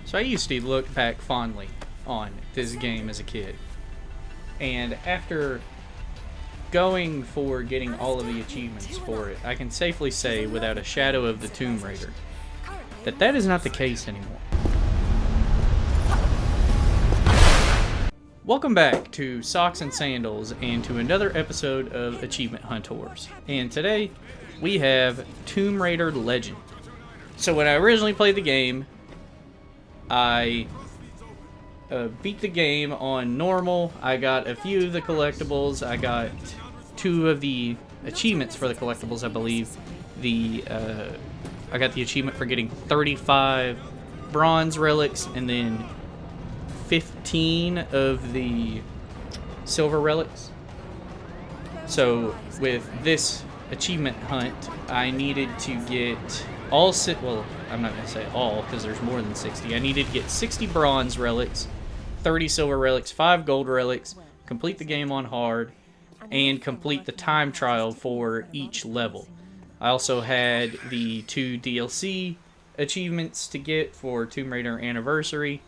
So I used to look back fondly on this game as a kid. And after going for getting all of the achievements for it, I can safely say without a shadow of the Tomb Raider that that is not the case anymore. Welcome back to Socks and Sandals and to another episode of Achievement HuntWhores. And today we have Tomb Raider Legend. So when I originally played the game, I beat the game on normal. I got a few of the collectibles. I got 2 of the achievements for the collectibles, I believe. I got the achievement for getting 35 bronze relics and then 15 of the silver relics. So with this achievement hunt, I needed to get all well, I'm not going to say all because there's more than 60. I needed to get 60 bronze relics, 30 silver relics, 5 gold relics, complete the game on hard, and complete the time trial for each level. I also had the 2 DLC achievements to get for Tomb Raider Anniversary.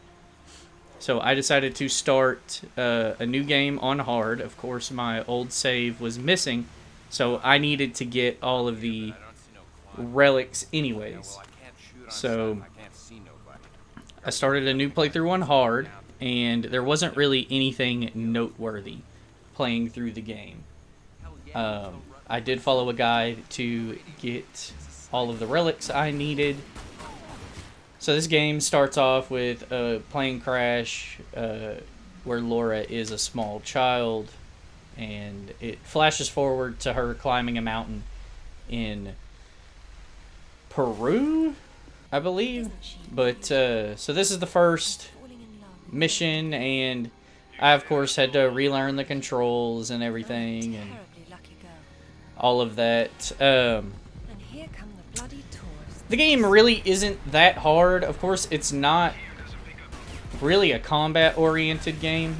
So I decided to start a new game on hard. Of course, my old save was missing, so I needed to get all of the relics anyways. So I started a new playthrough on hard, and there wasn't really anything noteworthy playing through the game. I did follow a guide to get all of the relics I needed. So this game starts off with a plane crash where Laura is a small child, and it flashes forward to her climbing a mountain in Peru, I believe. But so this is the first mission, and I of course had to relearn the controls and everything and all of that. The game really isn't that hard. Of course, it's not really a combat-oriented game.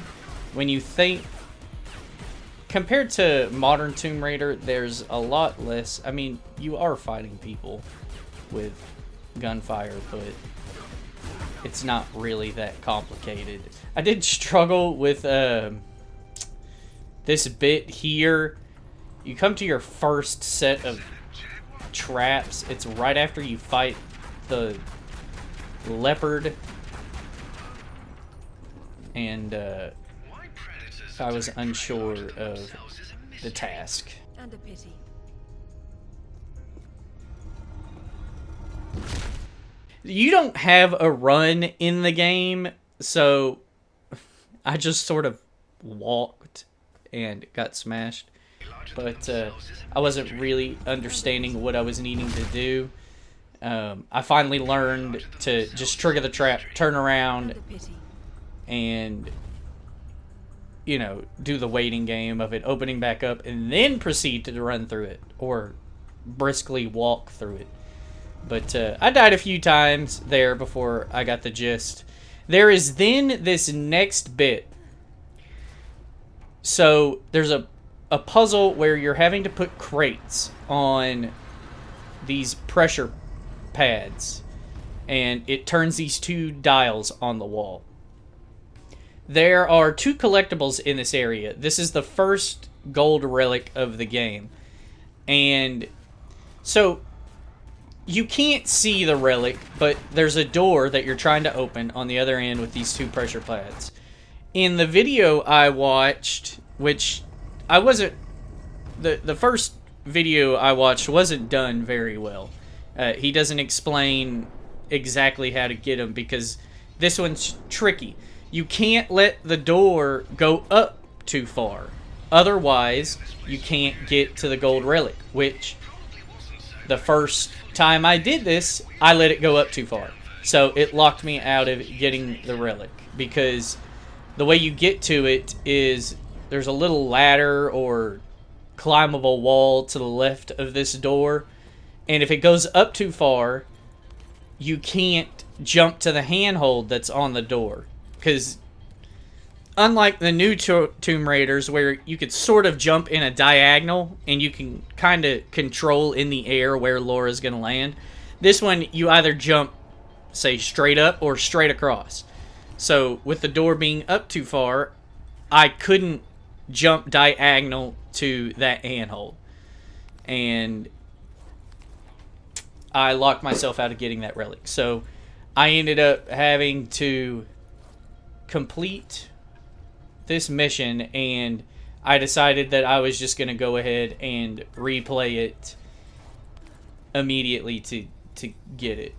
When you think, compared to modern Tomb Raider, there's a lot less. I mean, you are fighting people with gunfire, but it's not really that complicated. I did struggle with this bit here. You come to your first set of traps. It's right after you fight the leopard, and I was unsure of the task. And a pity. You don't have a run in the game, so I just sort of walked and got smashed. But I wasn't really understanding what I was needing to do. I finally learned to just trigger the trap, turn around, and, you know, do the waiting game of it opening back up, and then proceed to run through it, or briskly walk through it. But I died a few times there before I got the gist. There is then this next bit. So there's a puzzle where you're having to put crates on these pressure pads, and it turns these 2 dials on the wall. There are 2 collectibles in this area. This is the first gold relic of the game, and so you can't see the relic, but there's a door that you're trying to open on the other end with these 2 pressure pads. In the video I watched, which I wasn't, the first video I watched wasn't done very well. He doesn't explain exactly how to get them, because this one's tricky. You can't let the door go up too far. Otherwise, you can't get to the gold relic, which the first time I did this, I let it go up too far. So it locked me out of getting the relic, because the way you get to it is there's a little ladder or climbable wall to the left of this door, and if it goes up too far, you can't jump to the handhold that's on the door, because unlike the new Tomb Raiders where you could sort of jump in a diagonal and you can kind of control in the air where Laura's going to land, this one you either jump say straight up or straight across. So with the door being up too far, I couldn't jump diagonal to that handhold. And I locked myself out of getting that relic. So I ended up having to complete this mission, and I decided that I was just going to go ahead and replay it immediately to get it.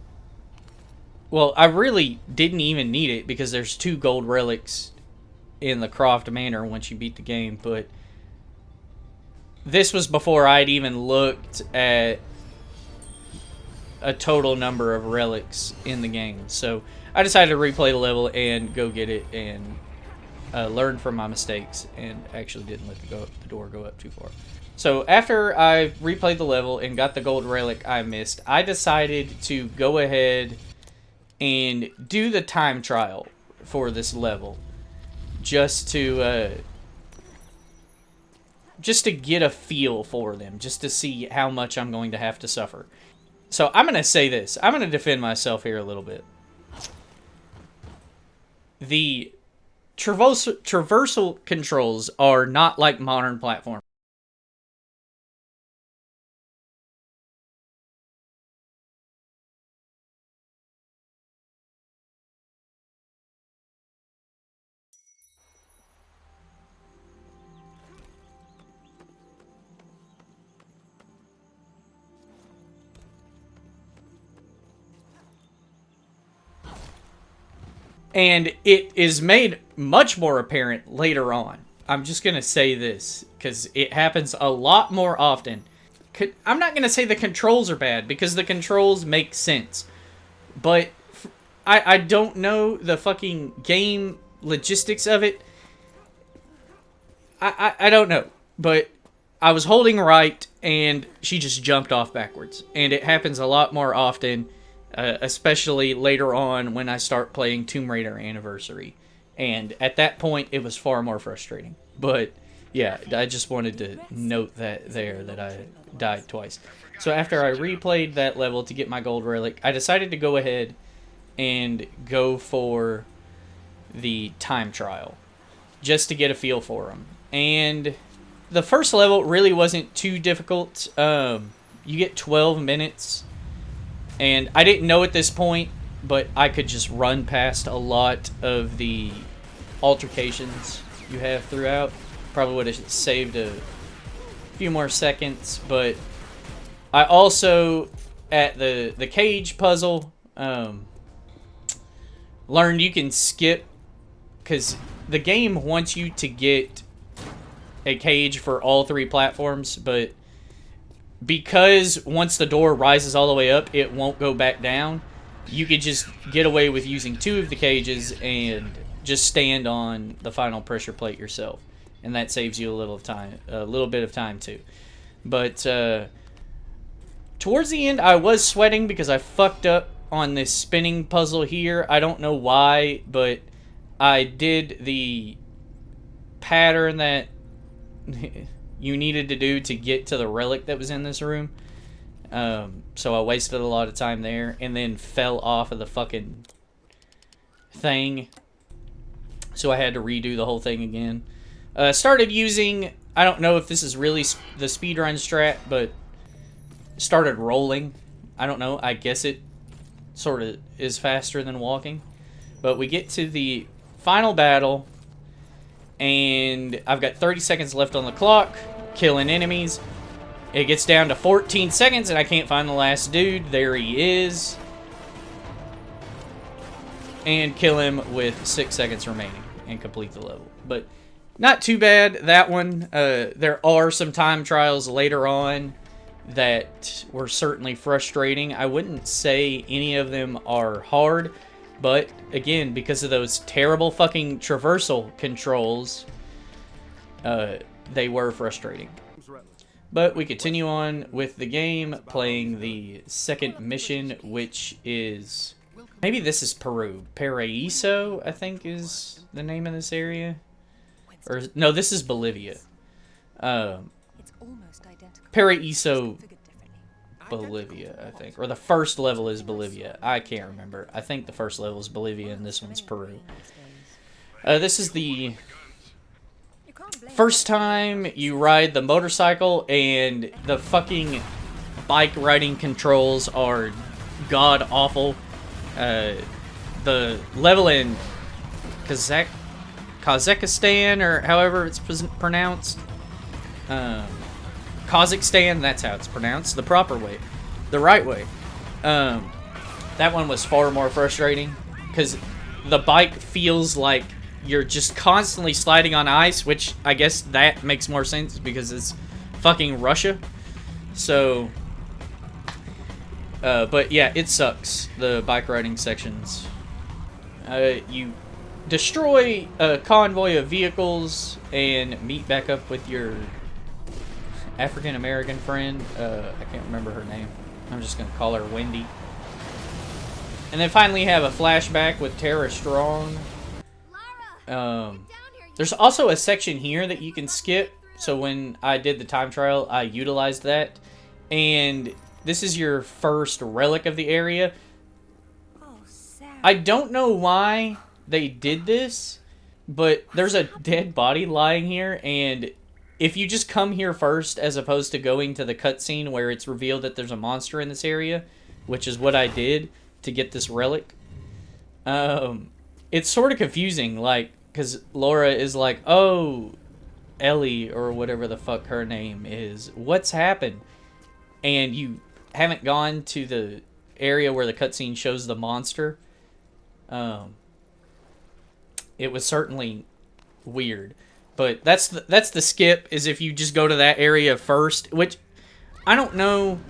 Well, I really didn't even need it because there's 2 gold relics in the Croft Manor once you beat the game, but this was before I'd even looked at a total number of relics in the game. So I decided to replay the level and go get it and learn from my mistakes, and actually didn't let the door go up too far. So after I replayed the level and got the gold relic I missed, I decided to go ahead and do the time trial for this level, just to get a feel for them, just to see how much I'm going to have to suffer. So I'm going to say this. I'm going to defend myself here a little bit. The traversal controls are not like modern platforms. And it is made much more apparent later on. I'm just going to say this, because it happens a lot more often. I'm not going to say the controls are bad, because the controls make sense. But I don't know the fucking game logistics of it. I don't know. But I was holding right, and she just jumped off backwards. And it happens a lot more often. Especially later on when I start playing Tomb Raider Anniversary. And at that point, it was far more frustrating. But, yeah, I just wanted to note that I died twice. So after I replayed that level to get my gold relic, I decided to go ahead and go for the time trial, just to get a feel for them. And the first level really wasn't too difficult. You get 12 minutes. And I didn't know at this point, but I could just run past a lot of the altercations you have throughout. Probably would have saved a few more seconds, but I also, at the cage puzzle, learned you can skip, because the game wants you to get a cage for all 3 platforms, but because once the door rises all the way up, it won't go back down. You could just get away with using 2 of the cages and just stand on the final pressure plate yourself, and that saves you a little bit of time too. But towards the end, I was sweating because I fucked up on this spinning puzzle here. I don't know why, but I did the pattern that you needed to do to get to the relic that was in this room. So I wasted a lot of time there, and then fell off of the fucking thing. So I had to redo the whole thing again. Started using, I don't know if this is really the speedrun strat, but started rolling. I don't know, I guess it sort of is faster than walking. But we get to the final battle, and I've got 30 seconds left on the clock, killing enemies. It gets down to 14 seconds, and I can't find the last dude. There he is. And kill him with 6 seconds remaining, and complete the level. But not too bad, that one. There are some time trials later on that were certainly frustrating. I wouldn't say any of them are hard, but again, because of those terrible fucking traversal controls, they were frustrating. But we continue on with the game, playing the second mission, which is... maybe this is Peru. Paraíso, I think, is the name of this area. Or no, this is Bolivia. Paraíso Bolivia, I think. Or the first level is Bolivia. I can't remember. I think the first level is Bolivia and this one's Peru. This is the first time you ride the motorcycle, and the fucking bike riding controls are god-awful. The level in Kazakhstan, or however it's pronounced. Kazakhstan, that's how it's pronounced. The proper way. The right way. That one was far more frustrating, because the bike feels like you're just constantly sliding on ice, which I guess that makes more sense because it's fucking Russia. So, but yeah, it sucks, the bike riding sections. You destroy a convoy of vehicles and meet back up with your African-American friend. I can't remember her name. I'm just going to call her Wendy. And then finally have a flashback with Tara Strong. There's also a section here that you can skip. So when I did the time trial, I utilized that. And this is your first relic of the area. I don't know why they did this, but there's a dead body lying here, and if you just come here first as opposed to going to the cutscene where it's revealed that there's a monster in this area, which is what I did to get this relic, it's sort of confusing, like, because Laura is like, oh, Ellie, or whatever the fuck her name is, what's happened? And you haven't gone to the area where the cutscene shows the monster. It was certainly weird, but that's the skip, is if you just go to that area first, which I don't know.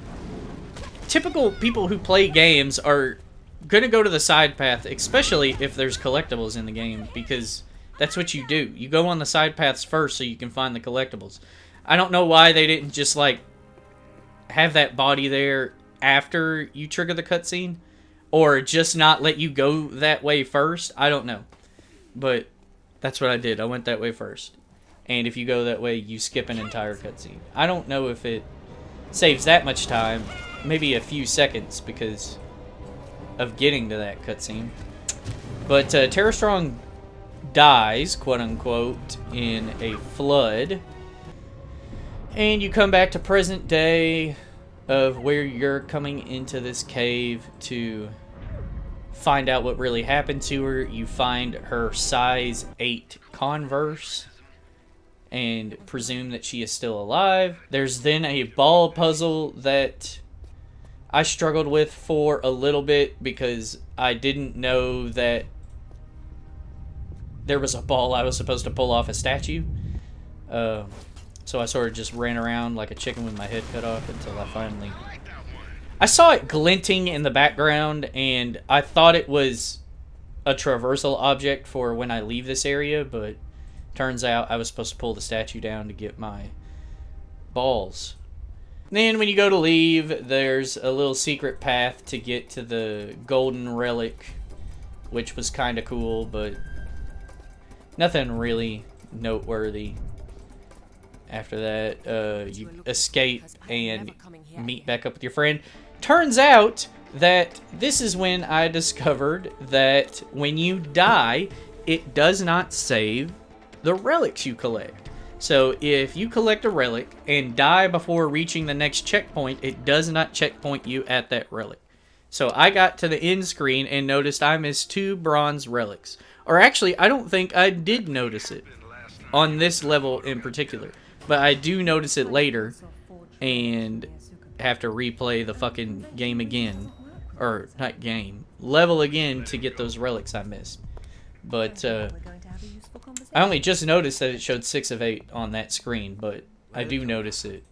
Typical people who play games are gonna go to the side path, especially if there's collectibles in the game, because that's what you do. You go on the side paths first so you can find the collectibles. I don't know why they didn't just like have that body there after you trigger the cutscene, or just not let you go that way first. I don't know. But that's what I did. I went that way first. And if you go that way, you skip an entire cutscene. I don't know if it saves that much time. Maybe a few seconds because of getting to that cutscene. But Tara Strong dies, quote-unquote, in a flood. And you come back to present day of where you're coming into this cave to find out what really happened to her. You find her size 8 Converse and presume that she is still alive. There's then a ball puzzle that I struggled with for a little bit because I didn't know that there was a ball I was supposed to pull off a statue. So I sort of just ran around like a chicken with my head cut off until I saw it glinting in the background, and I thought it was a traversal object for when I leave this area, but turns out I was supposed to pull the statue down to get my balls. Then when you go to leave, there's a little secret path to get to the golden relic, which was kind of cool, but nothing really noteworthy. After that, you escape and meet back up with your friend. Turns out that this is when I discovered that when you die, it does not save the relics you collect. So if you collect a relic and die before reaching the next checkpoint, it does not checkpoint you at that relic. So I got to the end screen and noticed I missed 2 bronze relics. Or actually, I don't think I did notice it on this level in particular. But I do notice it later and have to replay the fucking game again. Or, not game. Level again to get those relics I missed. But, I only just noticed that it showed 6 of 8 on that screen. But I do notice it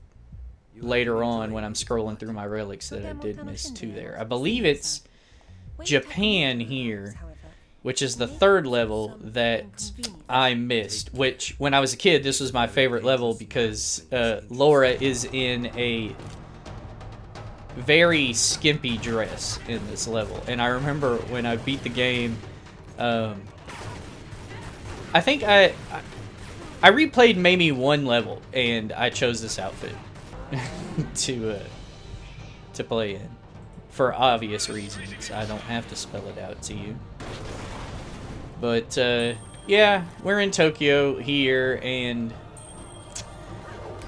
later on when I'm scrolling through my relics that I did miss 2 there. I believe it's Japan here, which is the 3rd level that I missed, which, when I was a kid, this was my favorite level because Laura is in a very skimpy dress in this level. And I remember when I beat the game, I think I replayed maybe 1 level, and I chose this outfit to to play in. For obvious reasons. I don't have to spell it out to you. But, yeah, we're in Tokyo here, and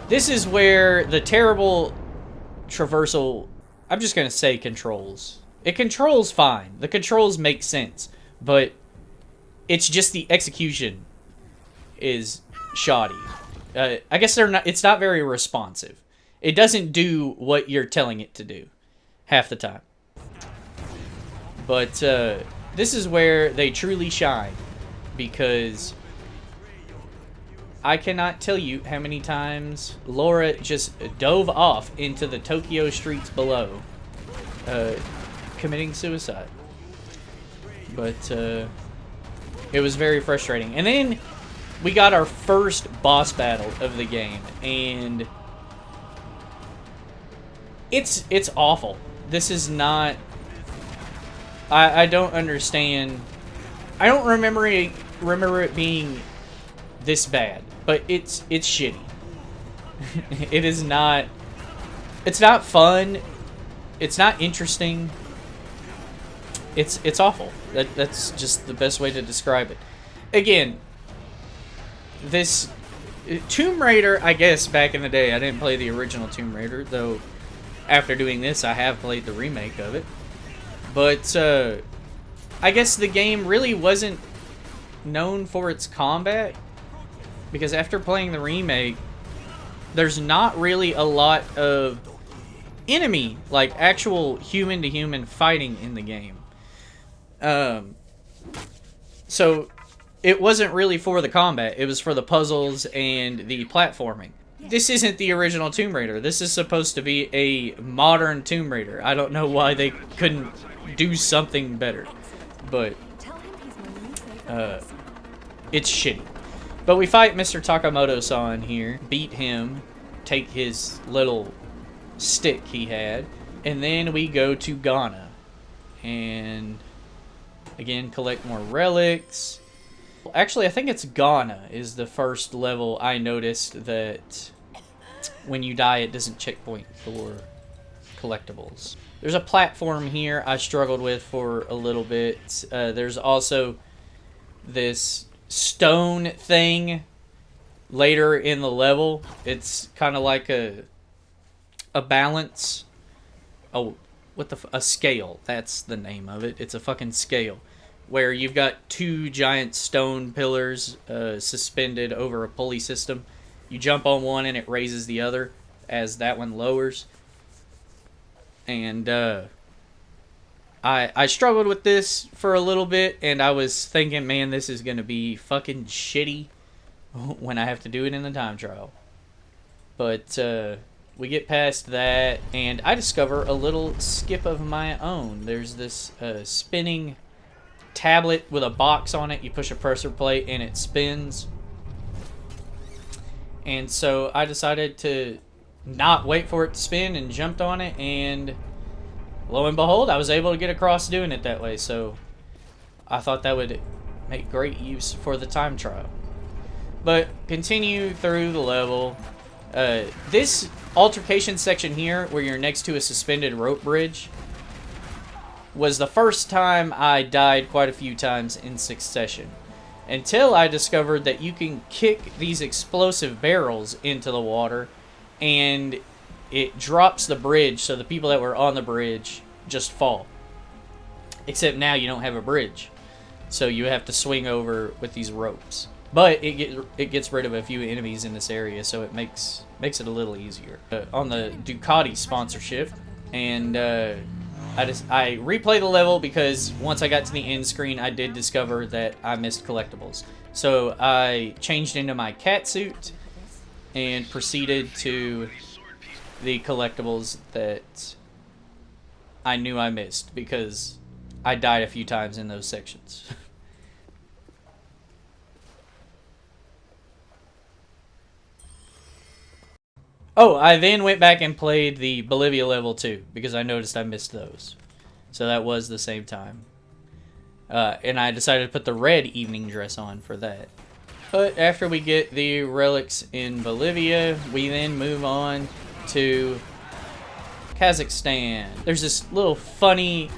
this is where the terrible traversal, I'm just going to say controls. It controls fine. The controls make sense, but it's just the execution is shoddy. I guess it's not very responsive. It doesn't do what you're telling it to do half the time. But this is where they truly shine, because I cannot tell you how many times Laura just dove off into the Tokyo streets below, committing suicide. But it was very frustrating. And then we got our first boss battle of the game, and it's awful. This is not... I don't understand. I don't remember it being this bad, but it's shitty. It is not... It's not fun. It's not interesting. It's awful. That's just the best way to describe it. Again, this Tomb Raider, I guess back in the day, I didn't play the original Tomb Raider, though after doing this I have played the remake of it. But I guess the game really wasn't known for its combat, because after playing the remake, there's not really a lot of enemy, like actual human-to-human fighting in the game. So it wasn't really for the combat, it was for the puzzles and the platforming. This isn't the original Tomb Raider. This is supposed to be a modern Tomb Raider. I don't know why they couldn't do something better, but it's shitty. But we fight Mr. Takamoto-san here, beat him, take his little stick he had, and then we go to Ghana and again collect more relics. Actually, I think it's Ghana is the first level I noticed that when you die it doesn't checkpoint for collectibles. There's a platform here I struggled with for a little bit. There's also this stone thing later in the level. It's kind of like a balance. Oh, a scale. That's the name of it. It's a fucking scale, where you've got two giant stone pillars suspended over a pulley system. You jump on one and it raises the other as that one lowers. And I struggled with this for a little bit, and I was thinking, man, this is going to be fucking shitty when I have to do it in the time trial. But we get past that, and I discover a little skip of my own. There's this spinning tablet with a box on it. You push a pressure plate and it spins. And so I decided to not wait for it to spin and jumped on it, and lo and behold, I was able to get across doing it that way. So I thought that would make great use for the time trial. But continue through the level. This altercation section here, where you're next to a suspended rope bridge, was the first time I died quite a few times in succession, until I discovered that you can kick these explosive barrels into the water and it drops the bridge, so the people that were on the bridge just fall. Except now you don't have a bridge, so you have to swing over with these ropes. But it gets rid of a few enemies in this area, so it makes it a little easier. On the Ducati sponsorship, and I replay the level because once I got to the end screen, I did discover that I missed collectibles. So I changed into my cat suit and proceeded to the collectibles that I knew I missed, because I died a few times in those sections. Oh, I then went back and played the Bolivia level too, because I noticed I missed those. So that was the same time. And I decided to put the red evening dress on for that. But after we get the relics in Bolivia, we then move on to Kazakhstan. There's this little funny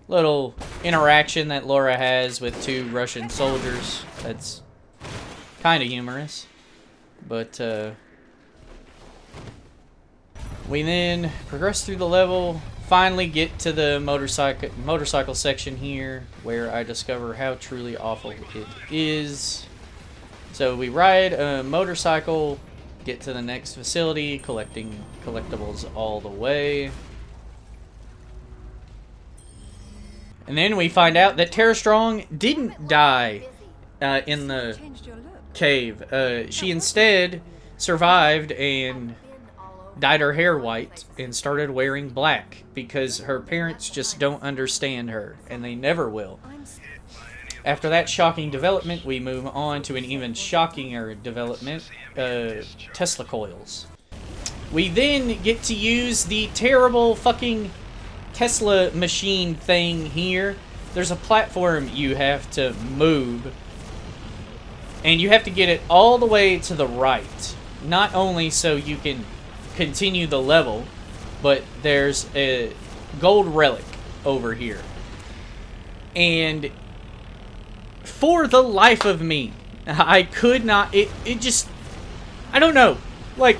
little interaction that Laura has with 2 Russian soldiers. That's kind of humorous. But we then progress through the level, finally get to the motorcycle section here, where I discover how truly awful it is. So we ride a motorcycle, get to the next facility, collecting collectibles all the way. And then we find out that Tara Strong didn't die in the cave. She instead survived and dyed her hair white and started wearing black because her parents just don't understand her, and they never will. After that shocking development, we move on to an even shockinger development, Tesla coils. We then get to use the terrible fucking Tesla machine thing here. There's a platform you have to move, and you have to get it all the way to the right. Not only so you can continue the level, but there's a gold relic over here. And for the life of me, I could not, it just, I don't know, like,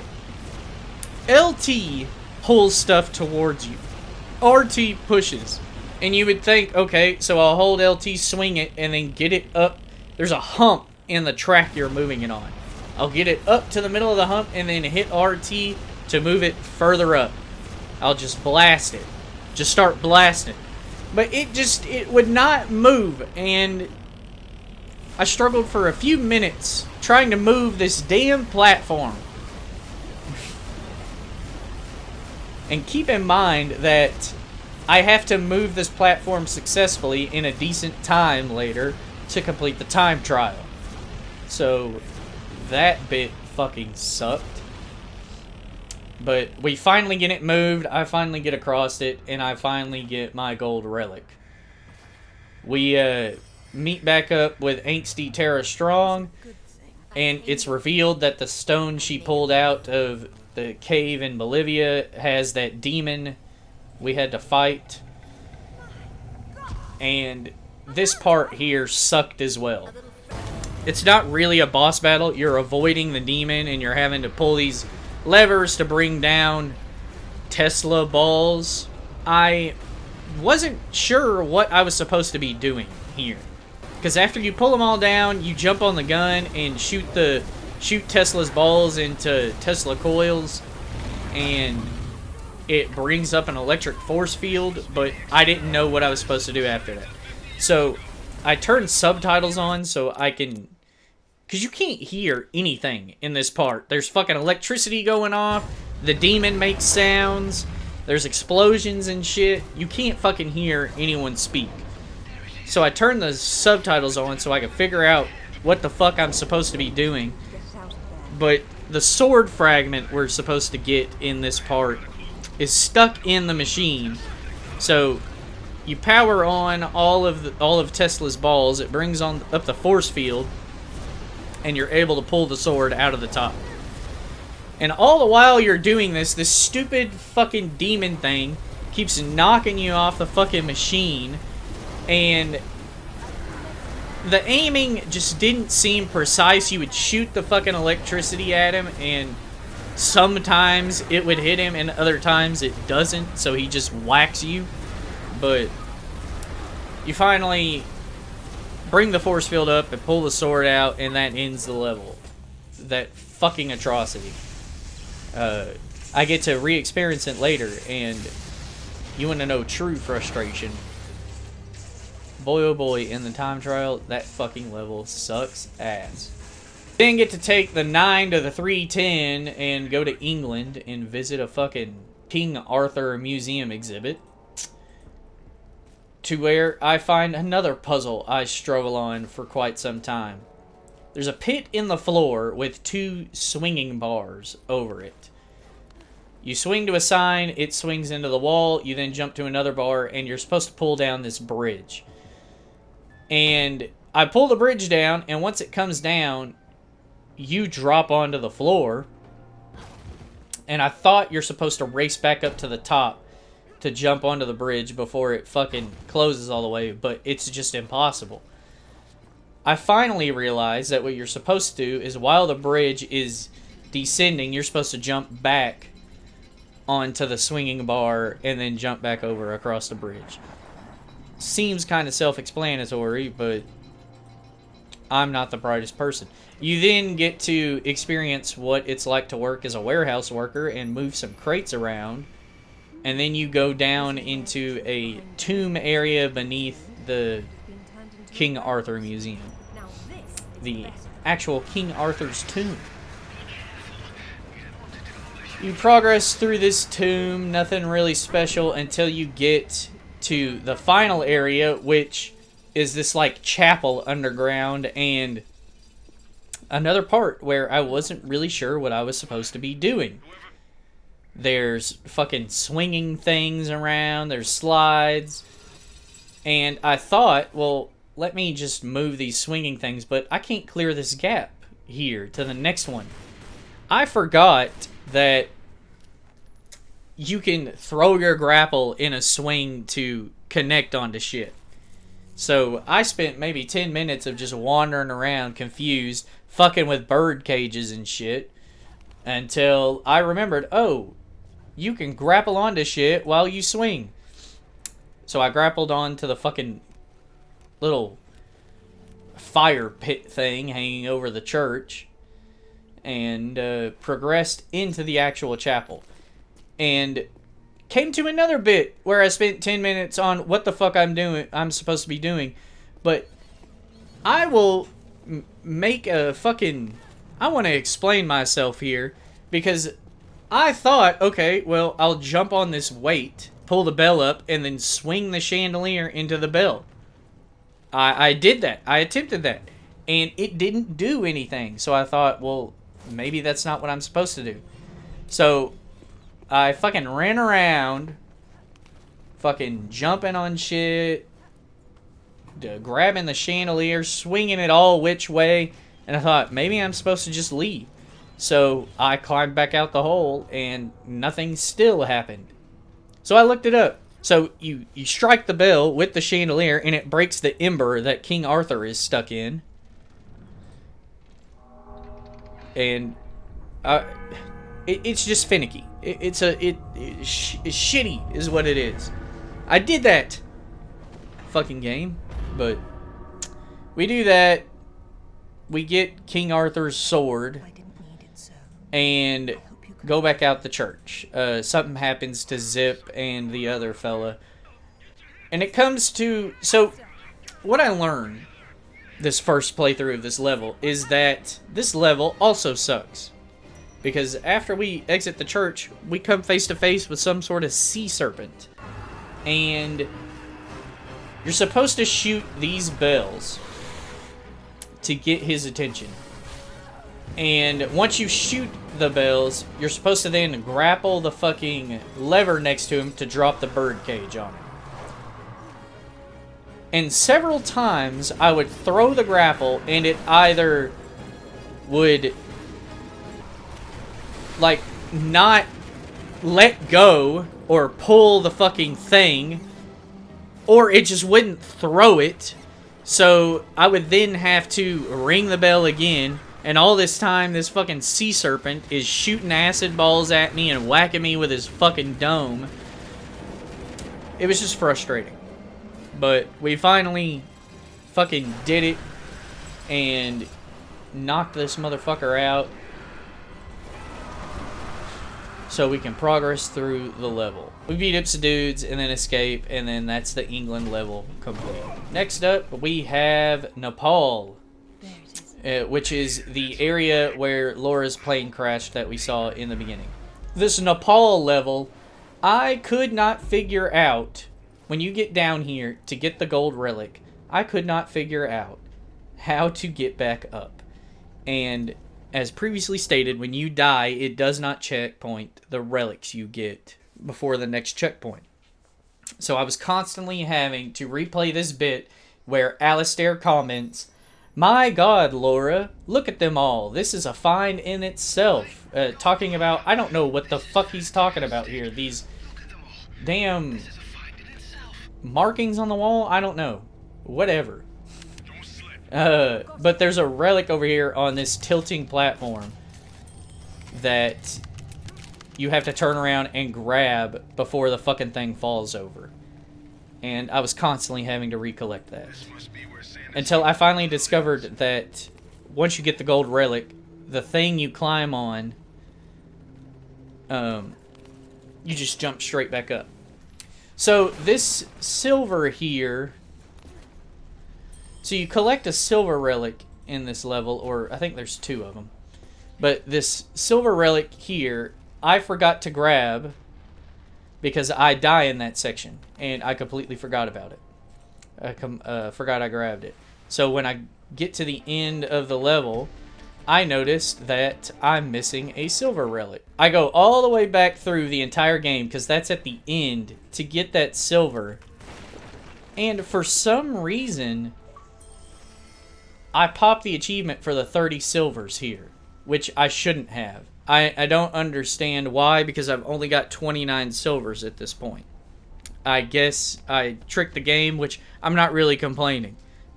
LT pulls stuff towards you, RT pushes, and you would think, okay, so I'll hold LT, swing it, and then get it up. There's a hump in the track you're moving it on. I'll get it up to the middle of the hump and then hit RT to move it further up. I'll just blast it. Just start blasting. But it would not move, and I struggled for a few minutes trying to move this damn platform. And keep in mind that I have to move this platform successfully in a decent time later to complete the time trial. So that bit fucking sucked. But we finally get it moved, I finally get across it, and I finally get my gold relic. We meet back up with angsty Tara Strong, and it's revealed that the stone she pulled out of the cave in Bolivia has that demon we had to fight. And this part here sucked as well. It's not really a boss battle. You're avoiding the demon, and you're having to pull these levers to bring down Tesla balls. I wasn't sure what I was supposed to be doing here, because after you pull them all down, you jump on the gun and shoot Tesla's balls into Tesla coils, and it brings up an electric force field, but I didn't know what I was supposed to do after that. So I turned subtitles on so I can, because you can't hear anything in this part. There's fucking electricity going off, the demon makes sounds, there's explosions and shit. You can't fucking hear anyone speak. So I turned the subtitles on so I could figure out what the fuck I'm supposed to be doing. But the sword fragment we're supposed to get in this part is stuck in the machine. So you power on all of Tesla's balls, it brings on up the force field, and you're able to pull the sword out of the top. And all the while you're doing this stupid fucking demon thing keeps knocking you off the fucking machine, and the aiming just didn't seem precise. You would shoot the fucking electricity at him, and sometimes it would hit him, and other times it doesn't, so he just whacks you. But you finally bring the force field up and pull the sword out, and that ends the level. That fucking atrocity. I get to re-experience it later, and you want to know true frustration. Boy oh boy, in the time trial, that fucking level sucks ass. Then get to take the 9 to the 310 and go to England and visit a fucking King Arthur museum exhibit, to where I find another puzzle I struggle on for quite some time. There's a pit in the floor with 2 swinging bars over it. You swing to a sign, it swings into the wall, you then jump to another bar, and you're supposed to pull down this bridge. And I pull the bridge down, and once it comes down, you drop onto the floor, And I thought you're supposed to race back up to the top to jump onto the bridge before it fucking closes all the way, but it's just impossible. I finally realized that what you're supposed to do is while the bridge is descending, you're supposed to jump back onto the swinging bar and then jump back over across the bridge. Seems kind of self-explanatory, but I'm not the brightest person. You then get to experience what it's like to work as a warehouse worker and move some crates around. And then you go down into a tomb area beneath the King Arthur Museum. The actual King Arthur's tomb. You progress through this tomb, nothing really special until you get to the final area, which is this like chapel underground, and another part where I wasn't really sure what I was supposed to be doing. There's fucking swinging things around, there's slides, and I thought, well, let me just move these swinging things, but I can't clear this gap here to the next one. I forgot that you can throw your grapple in a swing to connect onto shit. So I spent maybe 10 minutes of just wandering around confused, fucking with bird cages and shit, until I remembered, oh, you can grapple onto shit while you swing. So I grappled onto the fucking little fire pit thing hanging over the church and progressed into the actual chapel. And came to another bit where I spent 10 minutes on what the fuck I'm supposed to be doing. But I will make a fucking... I want to explain myself here, because I thought, okay, well, I'll jump on this weight, pull the bell up, and then swing the chandelier into the bell. I did that. I attempted that. And it didn't do anything. So I thought, well, maybe that's not what I'm supposed to do. So I fucking ran around, fucking jumping on shit, grabbing the chandelier, swinging it all which way, and I thought, maybe I'm supposed to just leave. So I climbed back out the hole, and nothing still happened. So I looked it up. So you strike the bell with the chandelier, and it breaks the ember that King Arthur is stuck in. And it's just finicky. It's shitty is what it is. I did that fucking game, but we do that. We get King Arthur's sword and go back out the church. Something happens to Zip and the other fella, and it comes to... So what I learned this first playthrough of this level is that this level also sucks. Because after we exit the church, we come face to face with some sort of sea serpent. And you're supposed to shoot these bells to get his attention. And once you shoot the bells, you're supposed to then grapple the fucking lever next to him to drop the bird cage on him. And several times I would throw the grapple and it either would like not let go or pull the fucking thing, or it just wouldn't throw it. So I would then have to ring the bell again, and all this time this fucking sea serpent is shooting acid balls at me and whacking me with his fucking dome. It was just frustrating. But we finally fucking did it and knocked this motherfucker out, so we can progress through the level. We beat up some dudes and then escape, and then that's the England level complete. Next up, we have Nepal, which is the area where Laura's plane crashed that we saw in the beginning. This Nepal level, I could not figure out, when you get down here to get the gold relic, I could not figure out how to get back up. And as previously stated, when you die, it does not checkpoint the relics you get before the next checkpoint. So I was constantly having to replay this bit where Alistair comments, My God, Laura, look at them all. This is a find in itself. Talking about, I don't know what the fuck he's talking about here. These damn markings on the wall? I don't know. Whatever. But there's a relic over here on this tilting platform that you have to turn around and grab before the fucking thing falls over. And I was constantly having to recollect that. Until I finally discovered that once you get the gold relic, the thing you climb on, you just jump straight back up. So this silver here, so you collect a silver relic in this level, or I think there's 2 of them. But this silver relic here, I forgot to grab because I die in that section, and I completely forgot about it. I forgot I grabbed it. So when I get to the end of the level, I noticed that I'm missing a silver relic. I go all the way back through the entire game, because that's at the end, to get that silver. And for some reason, I popped the achievement for the 30 silvers here, which I shouldn't have. I don't understand why, because I've only got 29 silvers at this point. I guess I tricked the game, which I'm not really complaining,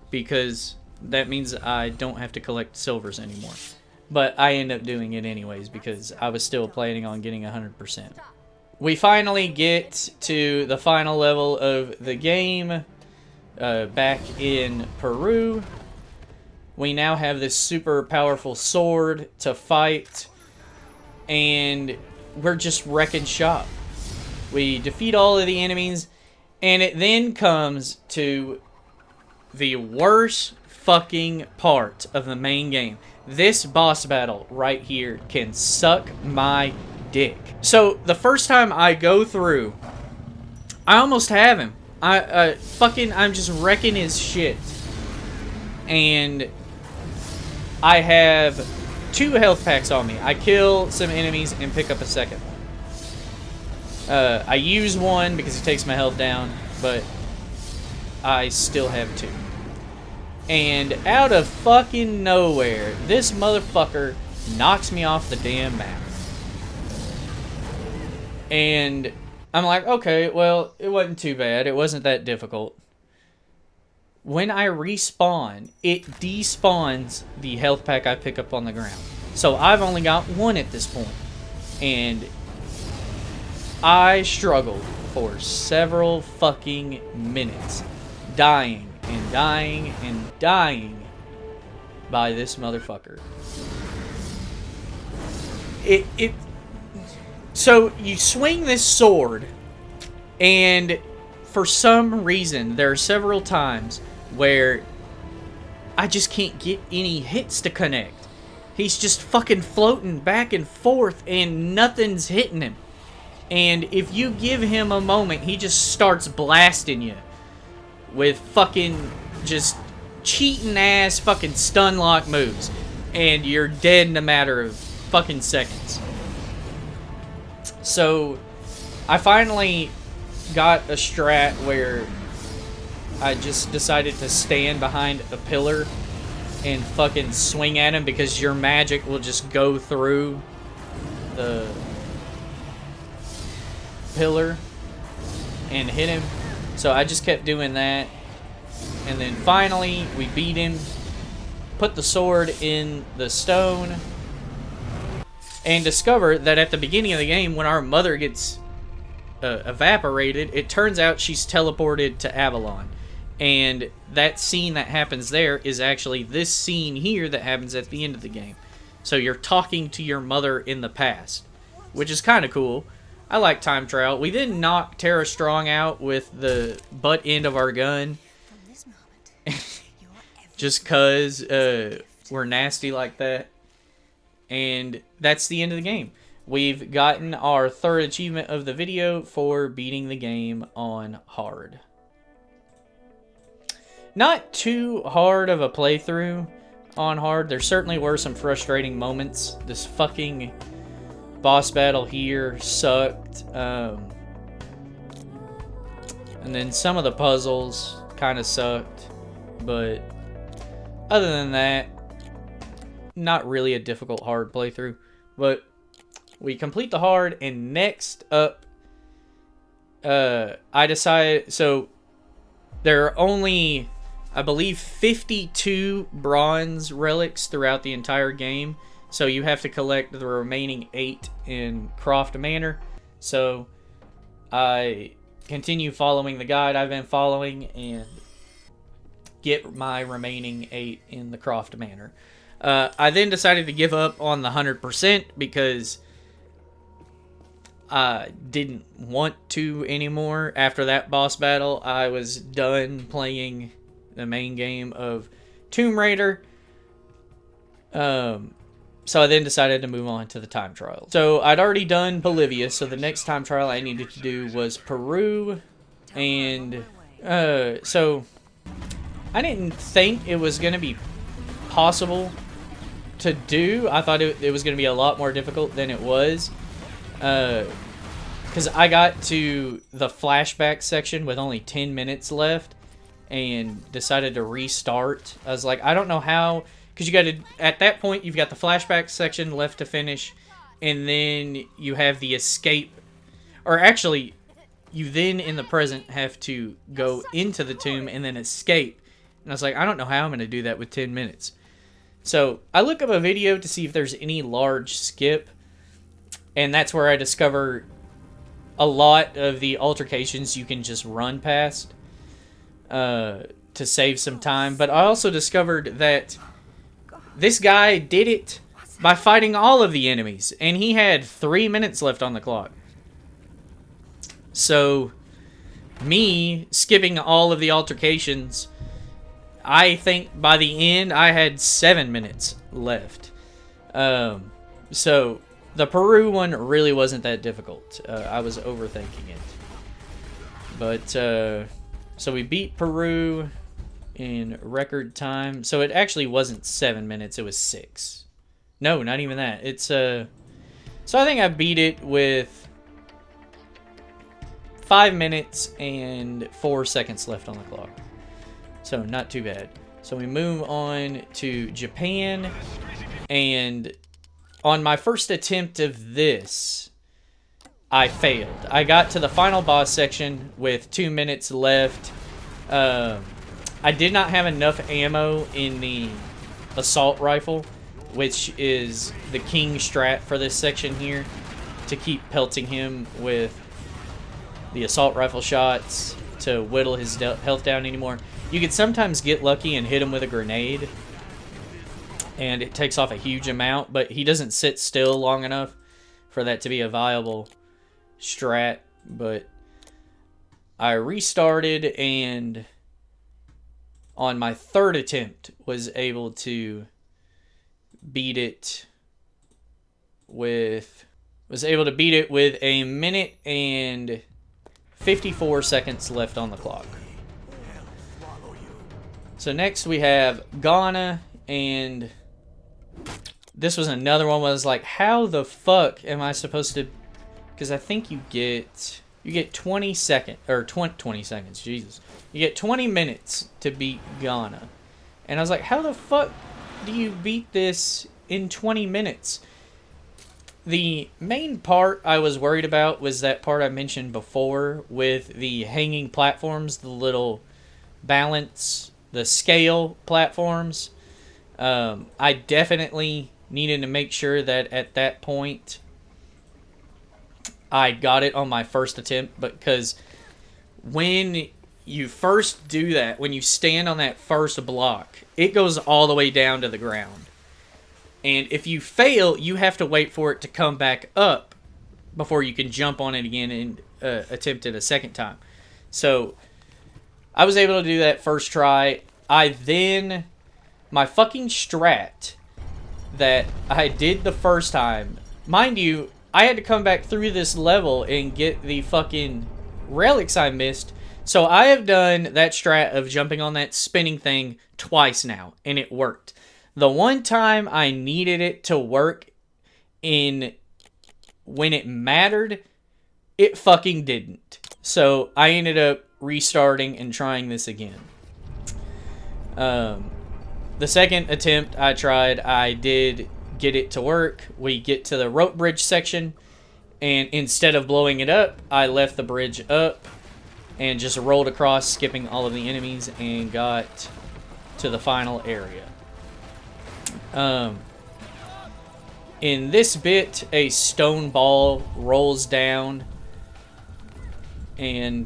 because that means I don't have to collect silvers anymore. But I end up doing it anyways, because I was still planning on getting 100%. We finally get to the final level of the game, back in Peru. We now have this super powerful sword to fight, and we're just wrecking shop. We defeat all of the enemies, and it then comes to the worst fucking part of the main game. This boss battle right here can suck my dick. So the first time I go through, I almost have him. I'm just wrecking his shit. And I have 2 health packs on me. I kill some enemies and pick up a second. I use one because it takes my health down, but I still have 2. And out of fucking nowhere, this motherfucker knocks me off the damn map. And I'm like, okay, well, it wasn't too bad. It wasn't that difficult. When I respawn, it despawns the health pack I pick up on the ground. So I've only got 1 at this point. And I struggled for several fucking minutes, dying and dying and dying by this motherfucker. So you swing this sword, and for some reason, there are several times where I just can't get any hits to connect. He's just fucking floating back and forth, and nothing's hitting him. And if you give him a moment, he just starts blasting you with fucking just cheating ass fucking stun lock moves, and you're dead in a matter of fucking seconds. So I finally got a strat where I just decided to stand behind a pillar and fucking swing at him, because your magic will just go through the pillar and hit him. So I just kept doing that, and then finally we beat him, put the sword in the stone, and discover that at the beginning of the game, when our mother gets evaporated, it turns out she's teleported to Avalon. And that scene that happens there is actually this scene here that happens at the end of the game. So you're talking to your mother in the past, which is kind of cool. I like time trial. We then knocked Tara Strong out with the butt end of our gun. Just cause we're nasty like that. And that's the end of the game. We've gotten our 3rd achievement of the video for beating the game on hard. Not too hard of a playthrough on hard. There certainly were some frustrating moments. This fucking boss battle here sucked. And then some of the puzzles kind of sucked. But other than that, not really a difficult hard playthrough. But we complete the hard, and next up, I decided, so there are only, I believe, 52 bronze relics throughout the entire game. So you have to collect the remaining 8 in Croft Manor. So I continue following the guide I've been following and get my remaining 8 in the Croft Manor. I then decided to give up on the 100% because I didn't want to anymore. After that boss battle, I was done playing the main game of Tomb Raider. So I then decided to move on to the time trial. So I'd already done Bolivia, so the next time trial I needed to do was Peru. And so I didn't think it was going to be possible to do. I thought it was going to be a lot more difficult than it was. Because I got to the flashback section with only 10 minutes left and decided to restart. I was like, I don't know how, because you got to, at that point, you've got the flashback section left to finish, and then you have the escape, or actually, you then in the present have to go into the tomb and then escape. And I was like, I don't know how I'm going to do that with 10 minutes. So I look up a video to see if there's any large skip, and that's where I discover a lot of the altercations you can just run past to save some time. But I also discovered that this guy did it by fighting all of the enemies, and he had 3 minutes left on the clock. So me skipping all of the altercations, I think by the end I had 7 minutes left. So the Peru one really wasn't that difficult. I was overthinking it. But so we beat Peru in record time. So it actually wasn't 7 minutes, it was 6. No, not even that. It's so I think I beat it with 5 minutes and 4 seconds left on the clock. So not too bad. So we move on to Japan, and on my first attempt of this, I failed. I got to the final boss section with 2 minutes left. I did not have enough ammo in the assault rifle, which is the king strat for this section here, to keep pelting him with the assault rifle shots to whittle his health down anymore. You can sometimes get lucky and hit him with a grenade, and it takes off a huge amount, but he doesn't sit still long enough for that to be a viable strat. But I restarted, and on my third attempt was able to beat it with a minute and 54 seconds left on the clock. So next we have Ghana, and this was another one where I was like, how the fuck am I supposed to, because I think you get 20 seconds, or 20 seconds, Jesus. You get 20 minutes to beat Ghana. And I was like, how the fuck do you beat this in 20 minutes? The main part I was worried about was that part I mentioned before with the hanging platforms, the little balance, the scale platforms. I definitely needed to make sure that at that point I got it on my first attempt, because when you first do that, when you stand on that first block, it goes all the way down to the ground. And if you fail, you have to wait for it to come back up before you can jump on it again and attempt it a second time. So I was able to do that first try. My fucking strat that I did the first time, mind you, I had to come back through this level and get the fucking relics I missed. So I have done that strat of jumping on that spinning thing twice now, and it worked. The one time I needed it to work when it mattered, it fucking didn't. So I ended up restarting and trying this again. The second attempt I tried, I did get it to work. We get to the rope bridge section, and instead of blowing it up, I left the bridge up and just rolled across, skipping all of the enemies, and got to the final area. In this bit, a stone ball rolls down, and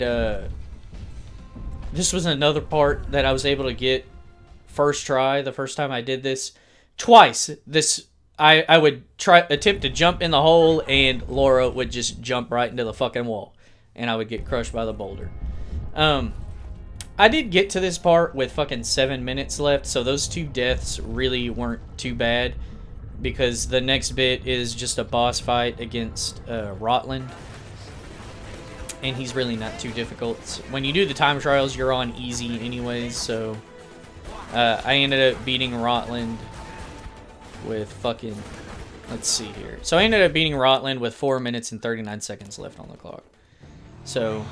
this was another part that I was able to get first try. The first time I did this, twice. I would attempt to jump in the hole, and Laura would just jump right into the fucking wall, and I would get crushed by the boulder. I did get to this part with fucking 7 minutes left, so those 2 deaths really weren't too bad, because the next bit is just a boss fight against Rotland, and he's really not too difficult. When you do the time trials, you're on easy anyways, so I ended up beating Rotland with fucking... Let's see here. So I ended up beating Rotland with 4 minutes and 39 seconds left on the clock. So,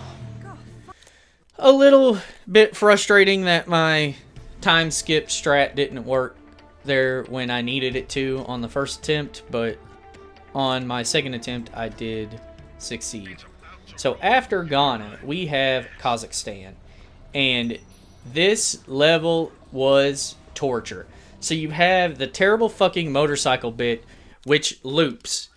a little bit frustrating that my time skip strat didn't work there when I needed it to on the first attempt, but on my second attempt I did succeed. So after Ghana, we have Kazakhstan, and this level was torture. So you have the terrible fucking motorcycle bit, which loops.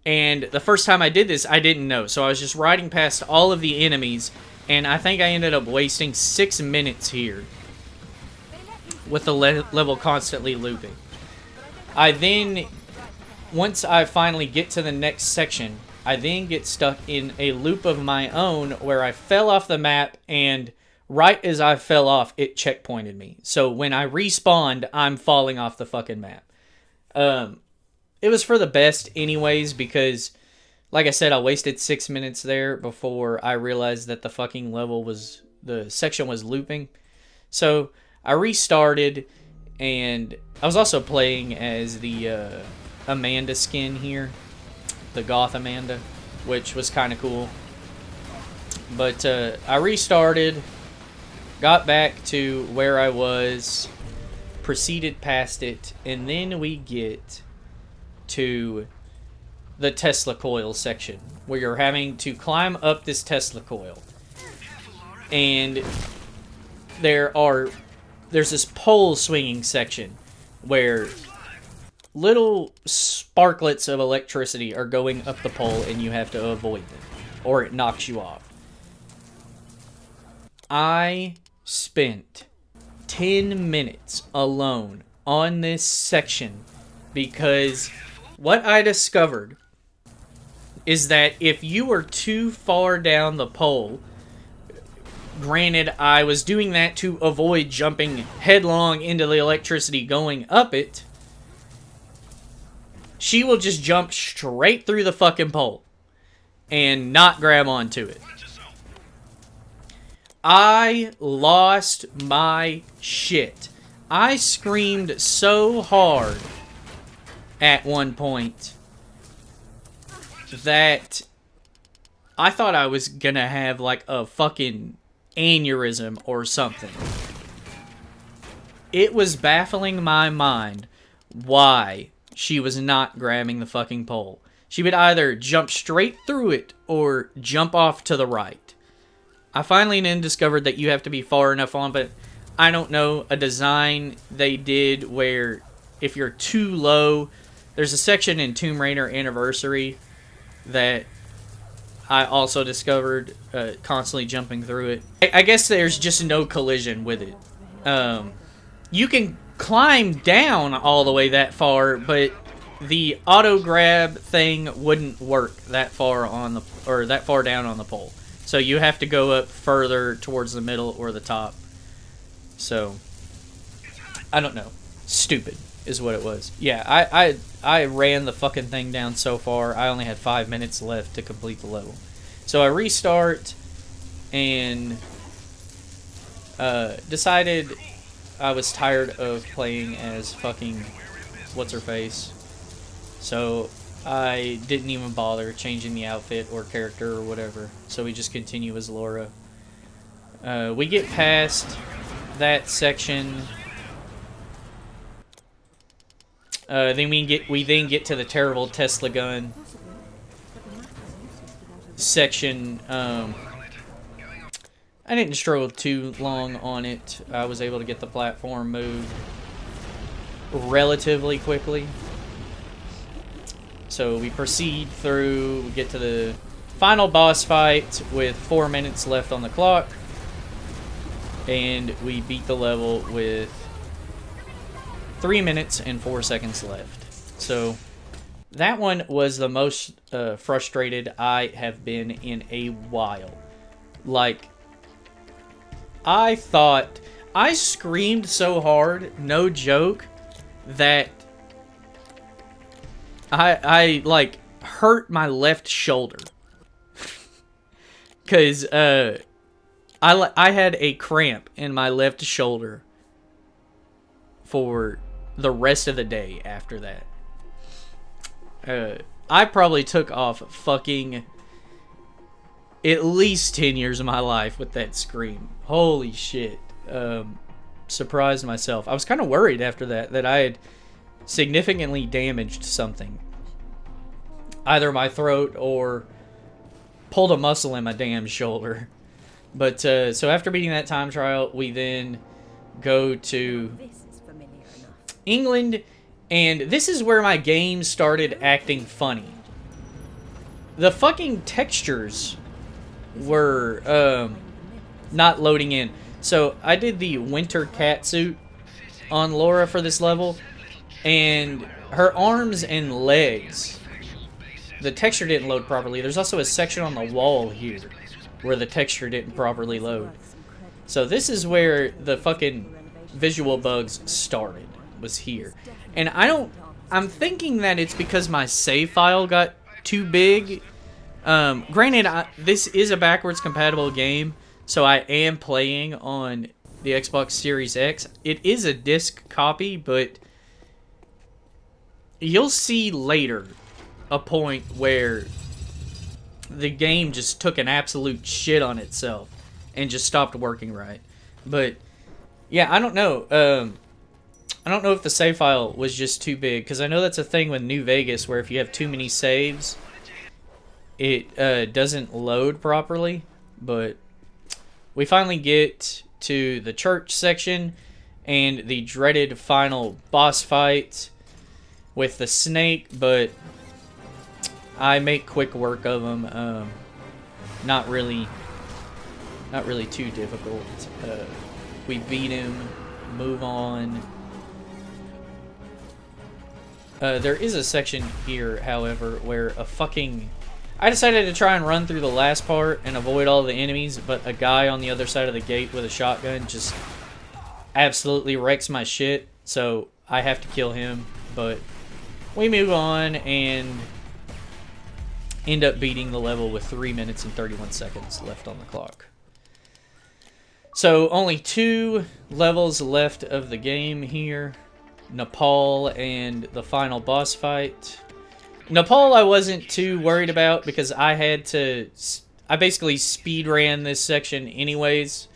And the first time I did this, I didn't know. So I was just riding past all of the enemies, and I think I ended up wasting 6 minutes here with the level constantly looping. I then, once I finally get to the next section, I then get stuck in a loop of my own where I fell off the map, and right as I fell off, it checkpointed me. So when I respawned, I'm falling off the fucking map. It was for the best anyways, because, like I said, I wasted 6 minutes there before I realized that the fucking the section was looping. So I restarted, and I was also playing as the Amanda skin here, the Goth Amanda, which was kind of cool. But I restarted, got back to where I was, proceeded past it, and then we get to the Tesla coil section, where you're having to climb up this Tesla coil. And there's this pole swinging section where little sparklets of electricity are going up the pole, and you have to avoid them, or it knocks you off. I spent 10 minutes alone on this section because what I discovered is that if you were too far down the pole, granted, I was doing that to avoid jumping headlong into the electricity going up it, she will just jump straight through the fucking pole and not grab onto it. I lost my shit. I screamed so hard at one point that I thought I was gonna have like a fucking aneurysm or something. It was baffling my mind why she was not grabbing the fucking pole. She would either jump straight through it or jump off to the right. I finally then discovered that you have to be far enough on, but I don't know, a design they did where if you're too low, there's a section in Tomb Raider Anniversary that I also discovered, constantly jumping through it. I guess there's just no collision with it. You can climb down all the way that far, but the auto grab thing wouldn't work that far on that far down on the pole. So you have to go up further towards the middle or the top. So I don't know. Stupid is what it was. Yeah, I ran the fucking thing down so far. I only had 5 minutes left to complete the level. So I restart and decided I was tired of playing as fucking what's-her-face. So I didn't even bother changing the outfit or character or whatever. So we just continue as Laura. We get past that section Then we then get to the terrible Tesla gun section. I didn't struggle too long on it. I was able to get the platform moved relatively quickly. So we proceed through, we get to the final boss fight with 4 minutes left on the clock. And we beat the level with 3 minutes and 4 seconds left. So that one was the most frustrated I have been in a while. Like, I thought, I screamed so hard, no joke, that I like hurt my left shoulder. Cause I had a cramp in my left shoulder for the rest of the day after that. I probably took off fucking at least 10 years of my life with that scream. Holy shit. Surprised myself. I was kind of worried after that I had significantly damaged something. Either my throat or pulled a muscle in my damn shoulder. But, so after beating that time trial, we then go to England, and this is where my game started acting funny. The fucking textures were not loading in. So I did the winter cat suit on Laura for this level, and her arms and legs, the texture didn't load properly. There's also a section on the wall here where the texture didn't properly load. So this is where the fucking visual bugs started, was here. And I'm thinking that it's because my save file got too big. Granted, this is a backwards compatible game, so I am playing on the Xbox Series X. It is a disc copy, but you'll see later a point where the game just took an absolute shit on itself and just stopped working right. But yeah, I don't know. I don't know if the save file was just too big, because I know that's a thing with New Vegas where if you have too many saves, it doesn't load properly. But we finally get to the church section and the dreaded final boss fight with the snake, but I make quick work of them. Not really too difficult. We beat him, move on. There is a section here, however, where I decided to try and run through the last part and avoid all the enemies, but a guy on the other side of the gate with a shotgun just absolutely wrecks my shit, so I have to kill him. But we move on and end up beating the level with 3 minutes and 31 seconds left on the clock. So only 2 levels left of the game here. Nepal and the final boss fight. Nepal I wasn't too worried about because I basically speed ran this section anyways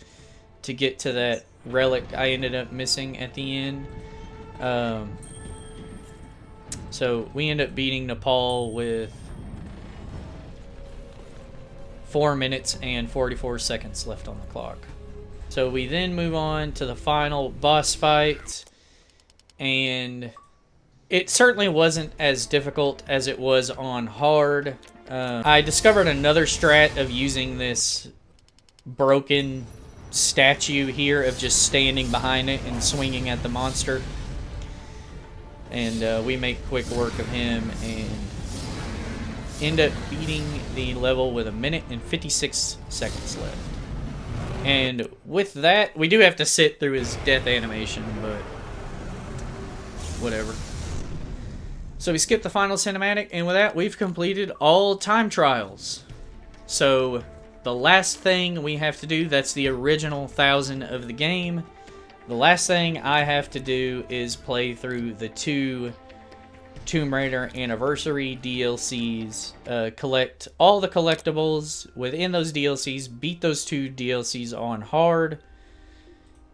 to get to that relic I ended up missing at the end. So we end up beating Nepal with 4 minutes and 44 seconds left on the clock. So we then move on to the final boss fight, and it certainly wasn't as difficult as it was on hard. I discovered another strat of using this broken statue here of just standing behind it and swinging at the monster. And we make quick work of him and end up beating the level with 1 minute and 56 seconds left. And with that, we do have to sit through his death animation, but whatever. So we skip the final cinematic, and with that, we've completed all time trials. So the last thing we have to do, that's the original 1,000 of the game. The last thing I have to do is play through the 2 Tomb Raider Anniversary DLCs, collect all the collectibles within those DLCs, beat those 2 DLCs on hard,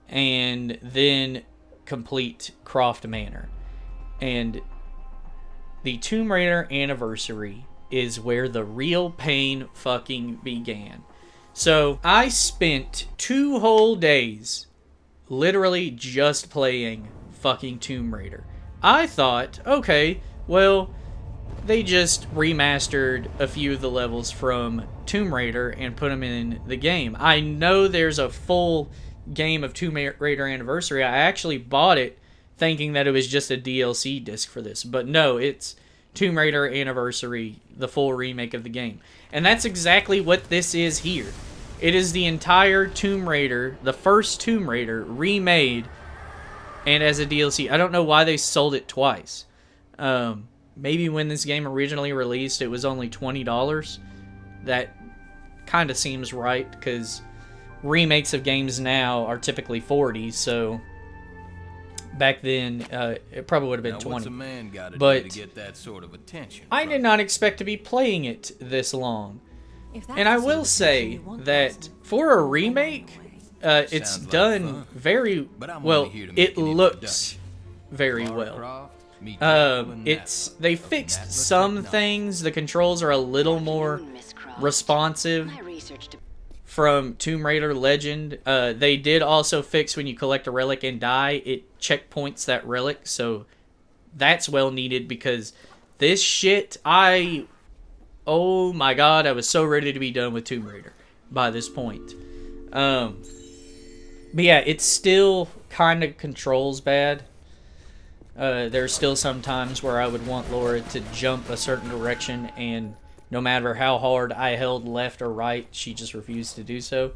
and then complete Croft Manor. And the Tomb Raider anniversary is where the real pain fucking began. So I spent 2 whole days literally just playing fucking Tomb Raider. I thought, okay, well, they just remastered a few of the levels from Tomb Raider and put them in the game. I know there's a full game of Tomb Raider Anniversary. I actually bought it thinking that it was just a DLC disc for this. But no, it's Tomb Raider Anniversary, the full remake of the game. And that's exactly what this is here. It is the entire Tomb Raider, the first Tomb Raider, remade and as a DLC. I don't know why they sold it twice. Maybe when this game originally released, it was only $20. That kind of seems right, because remakes of games now are typically $40, so back then it probably would have been $20. What's a man gotta but do to get that sort of attention I did not expect to be playing it this long. And I will say that for a remake, it's done very well. It looks very well. They fixed some things. The controls are a little more responsive from Tomb Raider Legend. They did also fix when you collect a relic and die, it checkpoints that relic, so that's well needed, because this shit, oh my god, I was so ready to be done with Tomb Raider by this point. But yeah, it still kind of controls bad. There's still some times where I would want Laura to jump a certain direction, and no matter how hard I held left or right, she just refused to do so.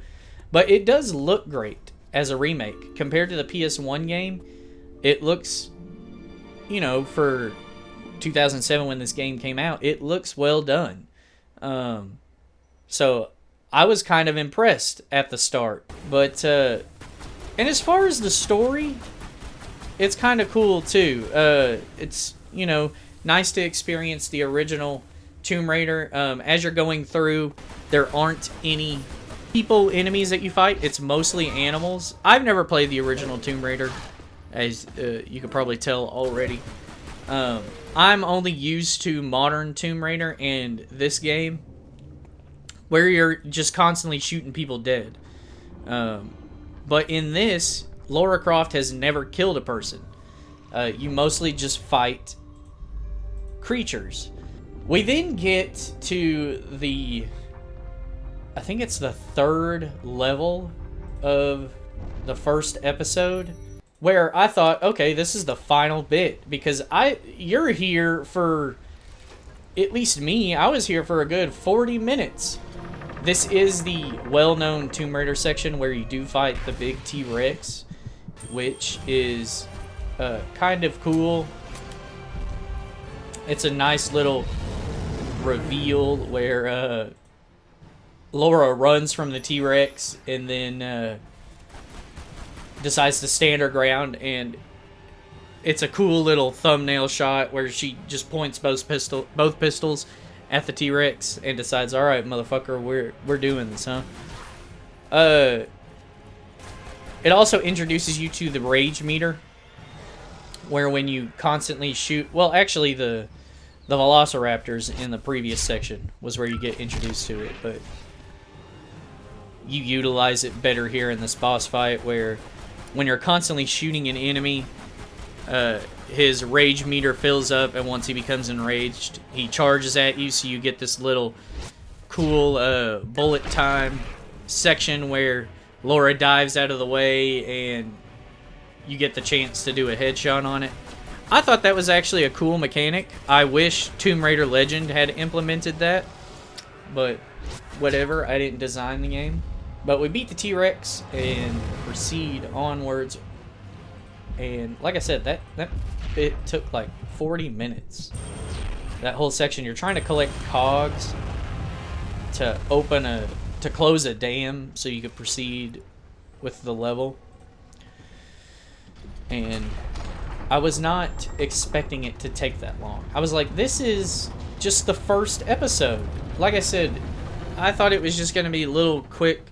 But it does look great as a remake. Compared to the PS1 game, it looks, you know, for 2007 when this game came out, it looks well done. So I was kind of impressed at the start. But, and as far as the story, it's kind of cool too. It's, you know, nice to experience the original Tomb Raider. As you're going through, there aren't any enemies that you fight. It's mostly animals. I've never played the original Tomb Raider, as you could probably tell already. I'm only used to modern Tomb Raider and this game, where you're just constantly shooting people dead. But in this, Lara Croft has never killed a person. You mostly just fight creatures. We then get to I think it's the 3rd level of the first episode, where I thought, okay, this is the final bit, because you're here for, at least me, I was here for a good 40 minutes. This is the well-known Tomb Raider section where you do fight the big T-Rex, which is kind of cool. It's a nice little reveal where Laura runs from the T-Rex and then decides to stand her ground, and it's a cool little thumbnail shot where she just points both pistols at the T-Rex and decides, all right, motherfucker, we're doing this, huh? It also introduces you to the rage meter, where when you constantly shoot, well, actually the velociraptors in the previous section was where you get introduced to it, but you utilize it better here in this boss fight, where when you're constantly shooting an enemy, his rage meter fills up, and once he becomes enraged, he charges at you, so you get this little cool bullet time section where Laura dives out of the way and you get the chance to do a headshot on it. I thought that was actually a cool mechanic. I wish Tomb Raider Legend had implemented that, but whatever, I didn't design the game. But we beat the T-Rex and proceed onwards. And like I said, that bit took like 40 minutes. That whole section, you're trying to collect cogs to close a dam so you could proceed with the level. And I was not expecting it to take that long. I was like, this is just the first episode. Like I said, I thought it was just going to be little quick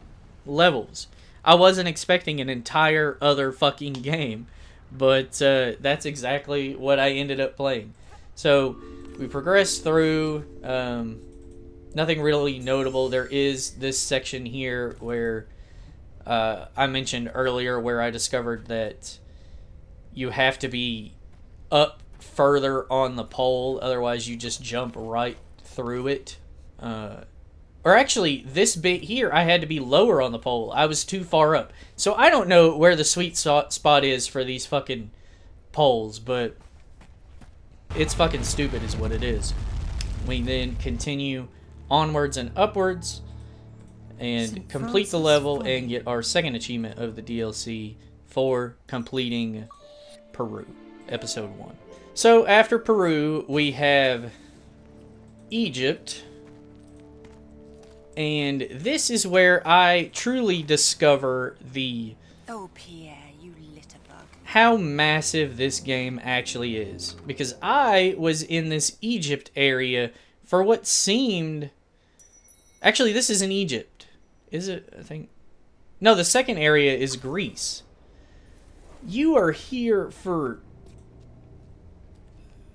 levels. I wasn't expecting an entire other fucking game But that's exactly what I ended up playing. So we progressed through. Nothing really notable. There is this section here where I mentioned earlier where I discovered that you have to be up further on the pole, otherwise you just jump right through it. Or actually, this bit here, I had to be lower on the pole. I was too far up. So I don't know where the sweet spot is for these fucking poles, but it's fucking stupid is what it is. We then continue onwards and upwards and complete the level and get our second achievement of the DLC for completing Peru, episode 1. So after Peru, we have Egypt. And this is where I truly discover Oh, Pierre, you litterbug. how massive this game actually is. Because I was in this Egypt area for what seemed... Actually, this is in Egypt. Is it? I think... No, the second area is Greece. You are here for...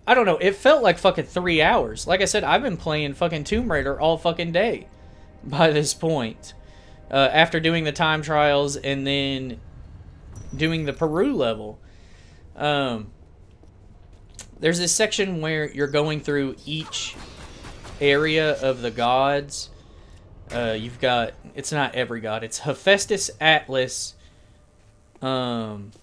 I don't know, it felt like fucking 3 hours. Like I said, I've been playing fucking Tomb Raider all fucking day by this point. After doing the time trials and then doing the Peru level. There's this section where you're going through each area of the gods. You've got, it's not every god, it's Hephaestus, Atlas, Damocles,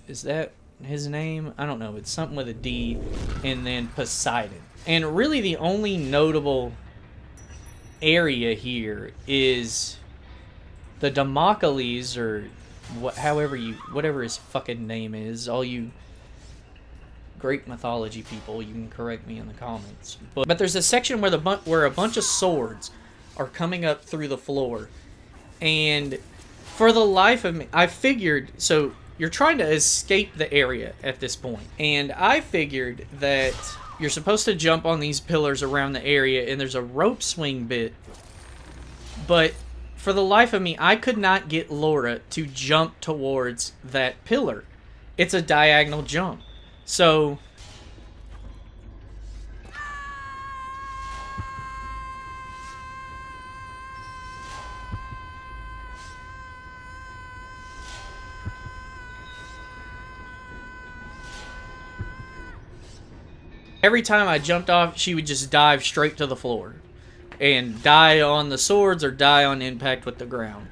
is that his name? I don't know, it's something with a D, and then Poseidon. And really the only notable area here is the Damocles, or whatever his fucking name is. All you Greek mythology people, you can correct me in the comments. But there's a section where a bunch of swords are coming up through the floor. And for the life of me, I figured, so you're trying to escape the area at this point. And I figured that you're supposed to jump on these pillars around the area, and there's a rope swing bit. But for the life of me, I could not get Laura to jump towards that pillar. It's a diagonal jump. So every time I jumped off, she would just dive straight to the floor and die on the swords or die on impact with the ground.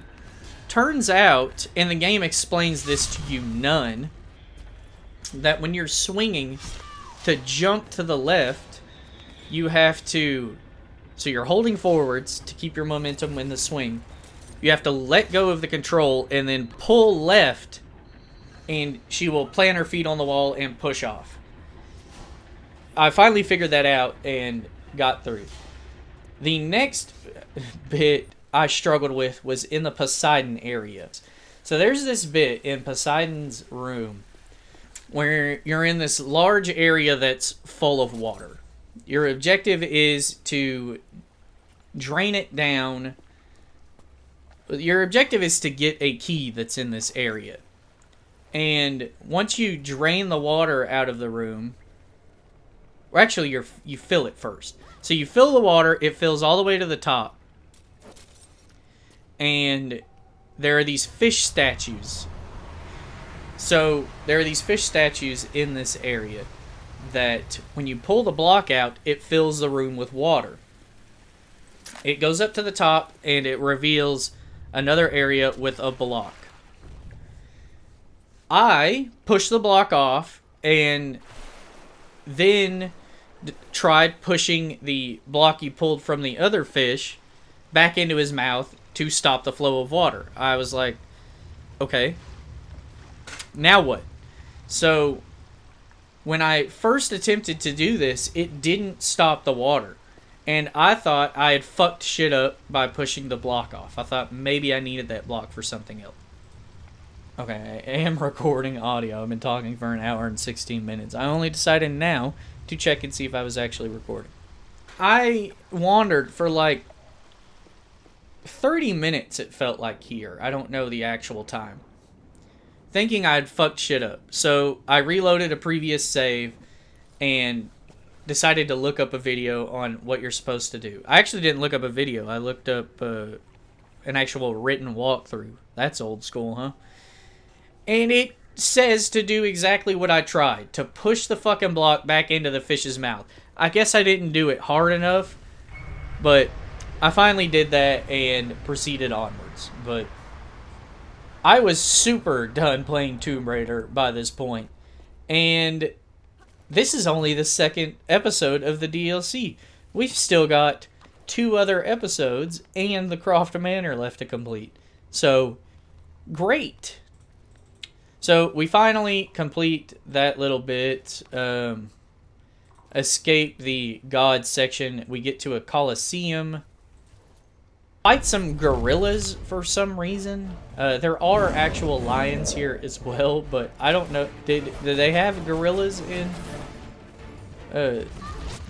Turns out, and the game explains this to you none, that when you're swinging to jump to the left, you have to, so you're holding forwards to keep your momentum in the swing. You have to let go of the control and then pull left, and she will plant her feet on the wall and push off. I finally figured that out and got through. The next bit I struggled with was in the Poseidon area. So there's this bit in Poseidon's room where you're in this large area that's full of water. Your objective is to drain it down. Your objective is to get a key that's in this area. And once you drain the water out of the room, or actually you fill it first. So you fill the water, it fills all the way to the top. And there are these fish statues. So there are these fish statues in this area that when you pull the block out, it fills the room with water. It goes up to the top and it reveals another area with a block. I pushed the block off and then tried pushing the block you pulled from the other fish back into his mouth to stop the flow of water. I was like, okay, now what? So when I first attempted to do this, it didn't stop the water. And I thought I had fucked shit up by pushing the block off. I thought maybe I needed that block for something else. Okay, I am recording audio. I've been talking for an hour and 16 minutes. I only decided now to check and see if I was actually recording. I wandered for like 30 minutes, it felt like here. I don't know the actual time. thinking I'd fucked shit up. So I reloaded a previous save and decided to look up a video on what you're supposed to do. I actually didn't look up a video. I looked up an actual written walkthrough. That's old school, huh? And it says to do exactly what I tried. To push the fucking block back into the fish's mouth. I guess I didn't do it hard enough. But I finally did that and proceeded onwards. But I was super done playing Tomb Raider by this point. And this is only the second episode of the DLC. We've still got 2 other episodes and the Croft Manor left to complete. So, great. So, we finally complete that little bit. Escape the God section. We get to a Coliseum. Fight some gorillas for some reason. There are actual lions here as well, but I don't know. Did they have gorillas in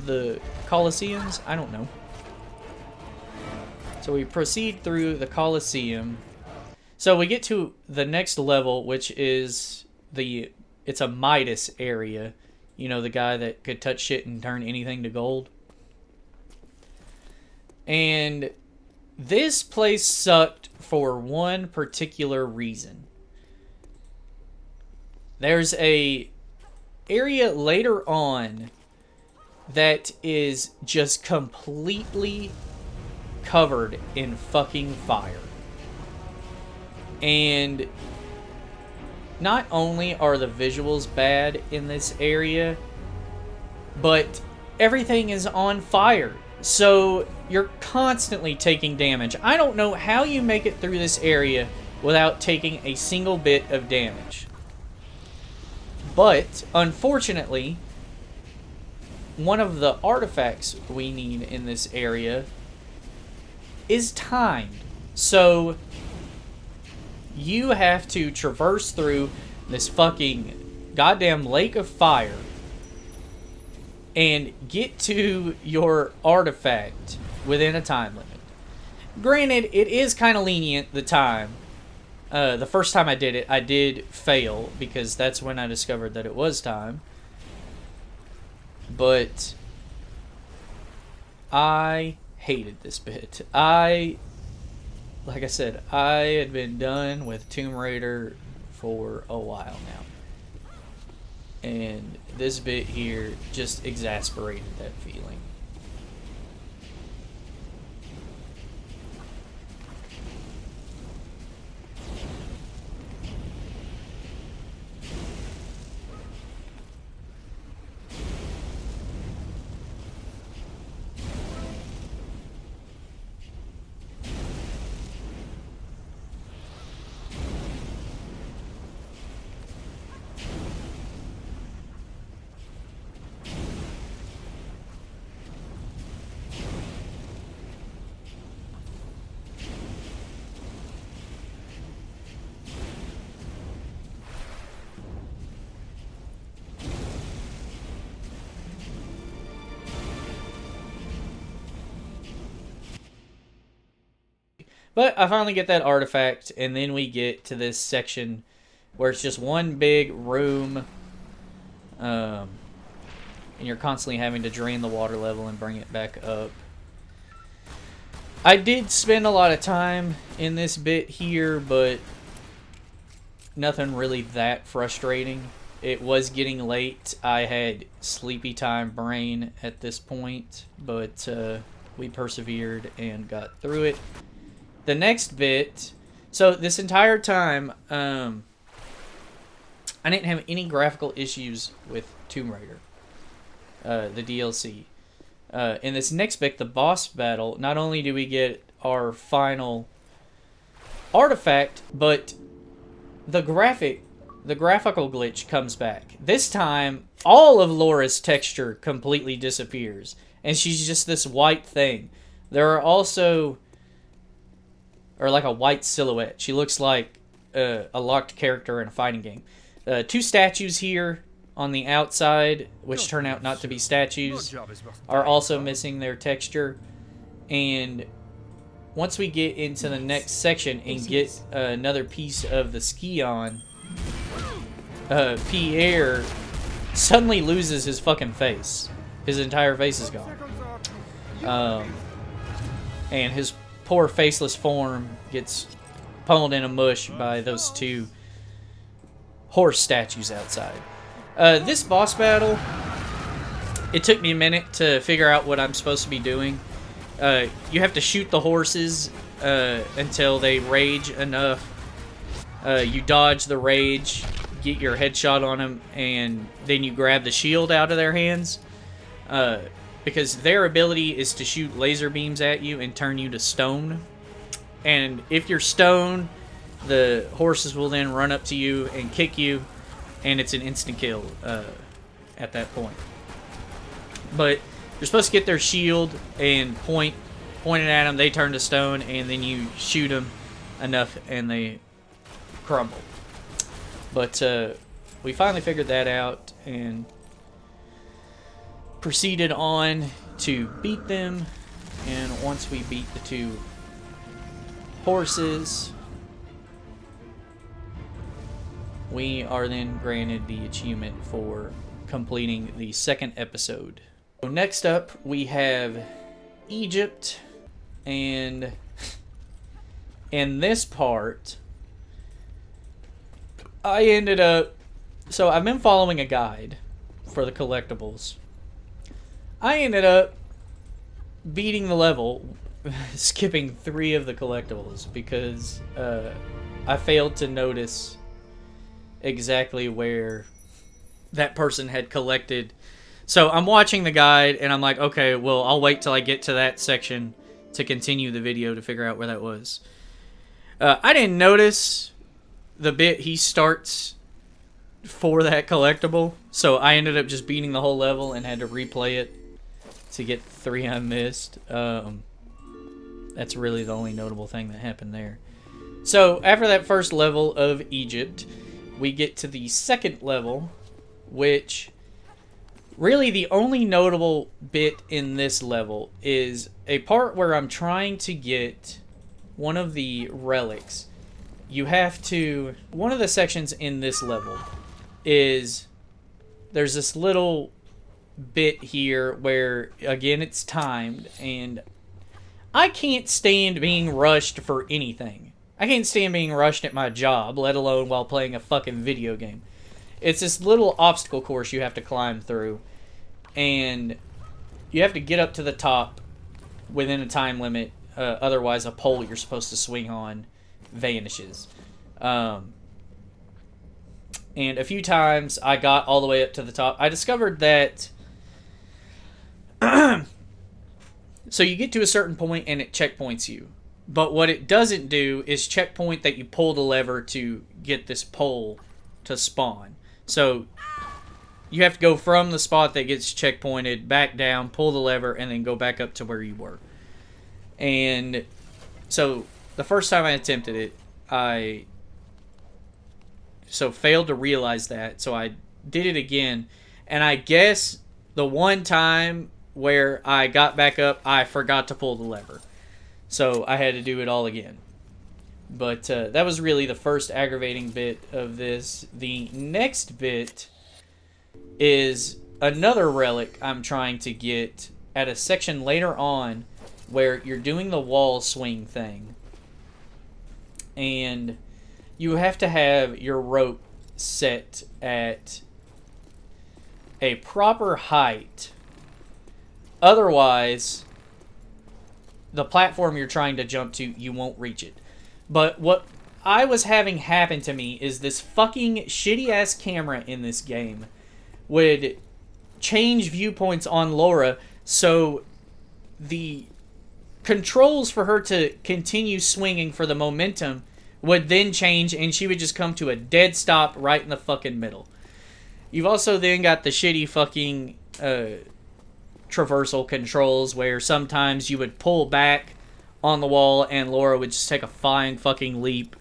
the Colosseums? I don't know. So we proceed through the Colosseum. So we get to the next level, which is it's a Midas area. You know, the guy that could touch shit and turn anything to gold. And this place sucked for one particular reason. There's a area later on that is just completely covered in fucking fire. And not only are the visuals bad in this area, but everything is on fire. So you're constantly taking damage. I don't know how you make it through this area without taking a single bit of damage. But, unfortunately, one of the artifacts we need in this area is timed. So you have to traverse through this fucking goddamn lake of fire and get to your artifact within a time limit. Granted, it is kind of lenient, the time. The first time I did it, I did fail, because that's when I discovered that it was time. But I hated this bit. Like I said, I had been done with Tomb Raider for a while now. And this bit here just exasperated that feeling. But I finally get that artifact, and then we get to this section where it's just one big room, and you're constantly having to drain the water level and bring it back up. I did spend a lot of time in this bit here, but nothing really that frustrating. It was getting late. I had sleepy time brain at this point, but we persevered and got through it. The next bit, so this entire time, I didn't have any graphical issues with Tomb Raider, the DLC. In this next bit, the boss battle, not only do we get our final artifact, but the graphical glitch comes back. This time, all of Laura's texture completely disappears, and she's just this white thing. There are also, or like a white silhouette. She looks like a locked character in a fighting game. 2 statues here on the outside, which turn out not to be statues, are also missing their texture. And once we get into the next section and get another piece of the Skion, Pierre suddenly loses his fucking face. His entire face is gone. And his poor faceless form gets pummeled in a mush by those two horse statues outside. This boss battle, it took me a minute to figure out what I'm supposed to be doing. You have to shoot the horses until they rage enough. You dodge the rage, get your headshot on them, and then you grab the shield out of their hands. Because their ability is to shoot laser beams at you and turn you to stone. And if you're stone, the horses will then run up to you and kick you, and it's an instant kill at that point. But you're supposed to get their shield and point it at them, they turn to stone, and then you shoot them enough and they crumble. But we finally figured that out and proceeded on to beat them. And once we beat the two horses, we are then granted the achievement for completing the second episode. So next up, we have Egypt, and in this part, I ended up... So I've been following a guide for the collectibles. I ended up beating the level, skipping 3 of the collectibles, because I failed to notice exactly where that person had collected. So I'm watching the guide and I'm like, okay, well, I'll wait till I get to that section to continue the video to figure out where that was. I didn't notice the bit he starts for that collectible, so I ended up just beating the whole level and had to replay it to get 3 I missed. That's really the only notable thing that happened there. So after that first level of Egypt, we get to the second level, which really the only notable bit in this level is a part where I'm trying to get one of the relics. You have to... One of the sections in this level is... There's this little bit here where, again, it's timed, and I can't stand being rushed for anything. I can't stand being rushed at my job, let alone while playing a fucking video game. It's this little obstacle course you have to climb through, and you have to get up to the top within a time limit, otherwise a pole you're supposed to swing on vanishes. And a few times I got all the way up to the top. I discovered that so you get to a certain point and it checkpoints you. But what it doesn't do is checkpoint that you pull the lever to get this pole to spawn. So you have to go from the spot that gets checkpointed back down, pull the lever, and then go back up to where you were. And so the first time I attempted it, I failed to realize that. So I did it again. And I guess the one time where I got back up, I forgot to pull the lever. So I had to do it all again. But that was really the first aggravating bit of this. The next bit is another relic I'm trying to get at a section later on where you're doing the wall swing thing. And you have to have your rope set at a proper height. Otherwise, the platform you're trying to jump to, you won't reach it. But what I was having happen to me is this fucking shitty-ass camera in this game would change viewpoints on Laura, so the controls for her to continue swinging for the momentum would then change, and she would just come to a dead stop right in the fucking middle. You've also then got the shitty fucking traversal controls where sometimes you would pull back on the wall and Laura would just take a flying fucking leap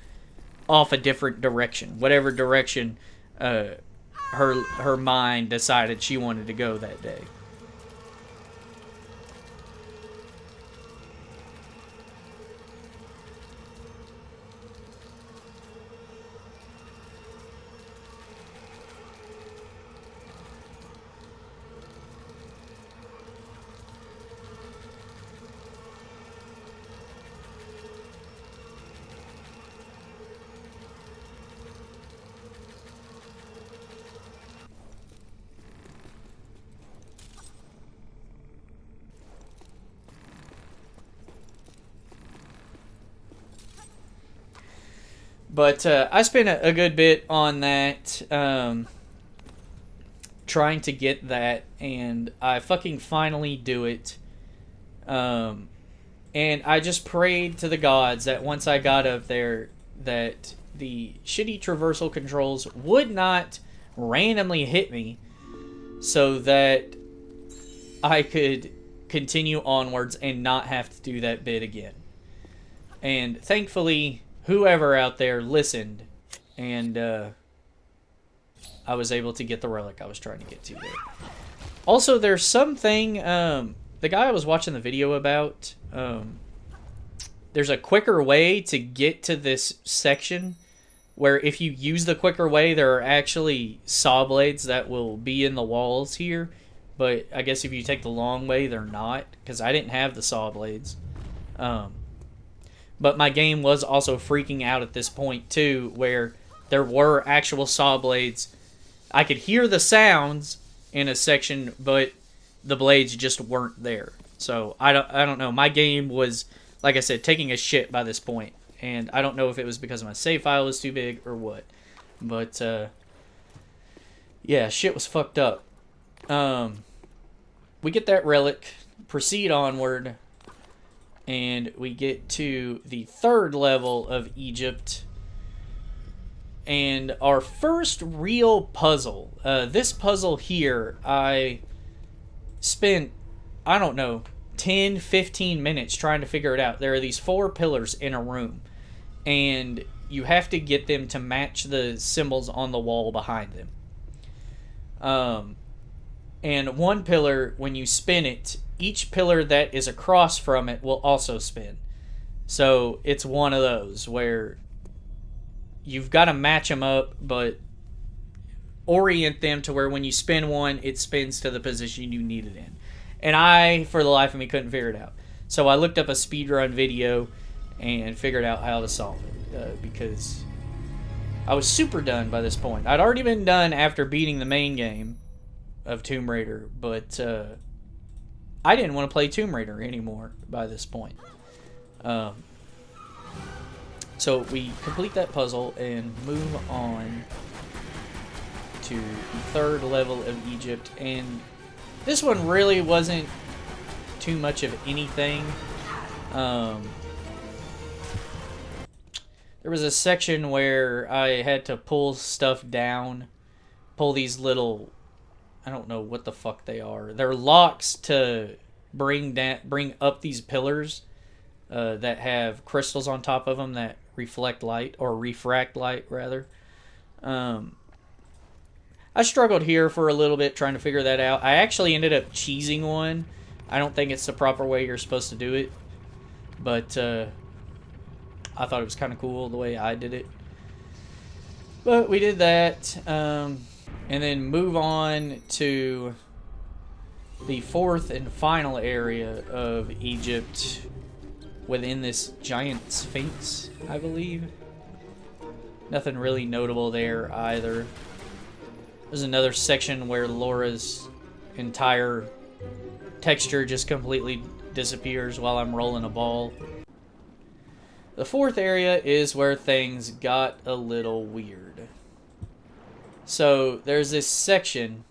off a different direction. Whatever direction her mind decided she wanted to go that day. But I spent a good bit on that, trying to get that, and I fucking finally do it. And I just prayed to the gods that once I got up there, that the shitty traversal controls would not randomly hit me, so that I could continue onwards and not have to do that bit again. And thankfully, whoever out there listened, and I was able to get the relic I was trying to get to there. Also, there's something, the guy I was watching the video about, there's a quicker way to get to this section, where if you use the quicker way, there are actually saw blades that will be in the walls here. But I guess if you take the long way, they're not, because I didn't have the saw blades. But my game was also freaking out at this point, too, where there were actual saw blades. I could hear the sounds in a section, but the blades just weren't there. So, I don't know. My game was, like I said, taking a shit by this point. And I don't know if it was because my save file was too big or what. But, yeah, shit was fucked up. We get that relic, proceed onward, and we get to the 3rd level of Egypt. And our first real puzzle. This puzzle here, I spent, I don't know, 10, 15 minutes trying to figure it out. There are these 4 pillars in a room, and you have to get them to match the symbols on the wall behind them. And one pillar, when you spin it, each pillar that is across from it will also spin. So it's one of those where you've got to match them up, but orient them to where when you spin one, it spins to the position you need it in. And I, for the life of me, couldn't figure it out. So I looked up a speedrun video and figured out how to solve it, because I was super done by this point. I'd already been done after beating the main game of Tomb Raider, but I didn't want to play Tomb Raider anymore by this point. So we complete that puzzle and move on to the 3rd level of Egypt, and this one really wasn't too much of anything. There was a section where I had to pull stuff down, pull these little, I don't know what the fuck they are. They're locks to bring up these pillars that have crystals on top of them that reflect light, or refract light rather. I struggled here for a little bit trying to figure that out. I actually ended up cheesing one. I don't think it's the proper way you're supposed to do it, but I thought it was kind of cool the way I did it. But we did that, and then move on to the 4th and final area of Egypt within this giant sphinx, I believe. Nothing really notable there either. There's another section where Laura's entire texture just completely disappears while I'm rolling a ball. The 4th area is where things got a little weird. So there's this section.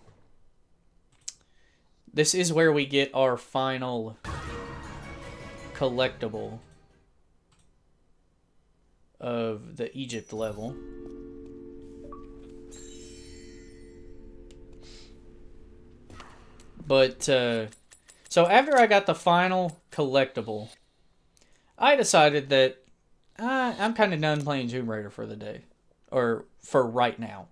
This is where we get our final collectible of the Egypt level. But, so after I got the final collectible, I decided that I'm kind of done playing Tomb Raider for the day. Or for right now.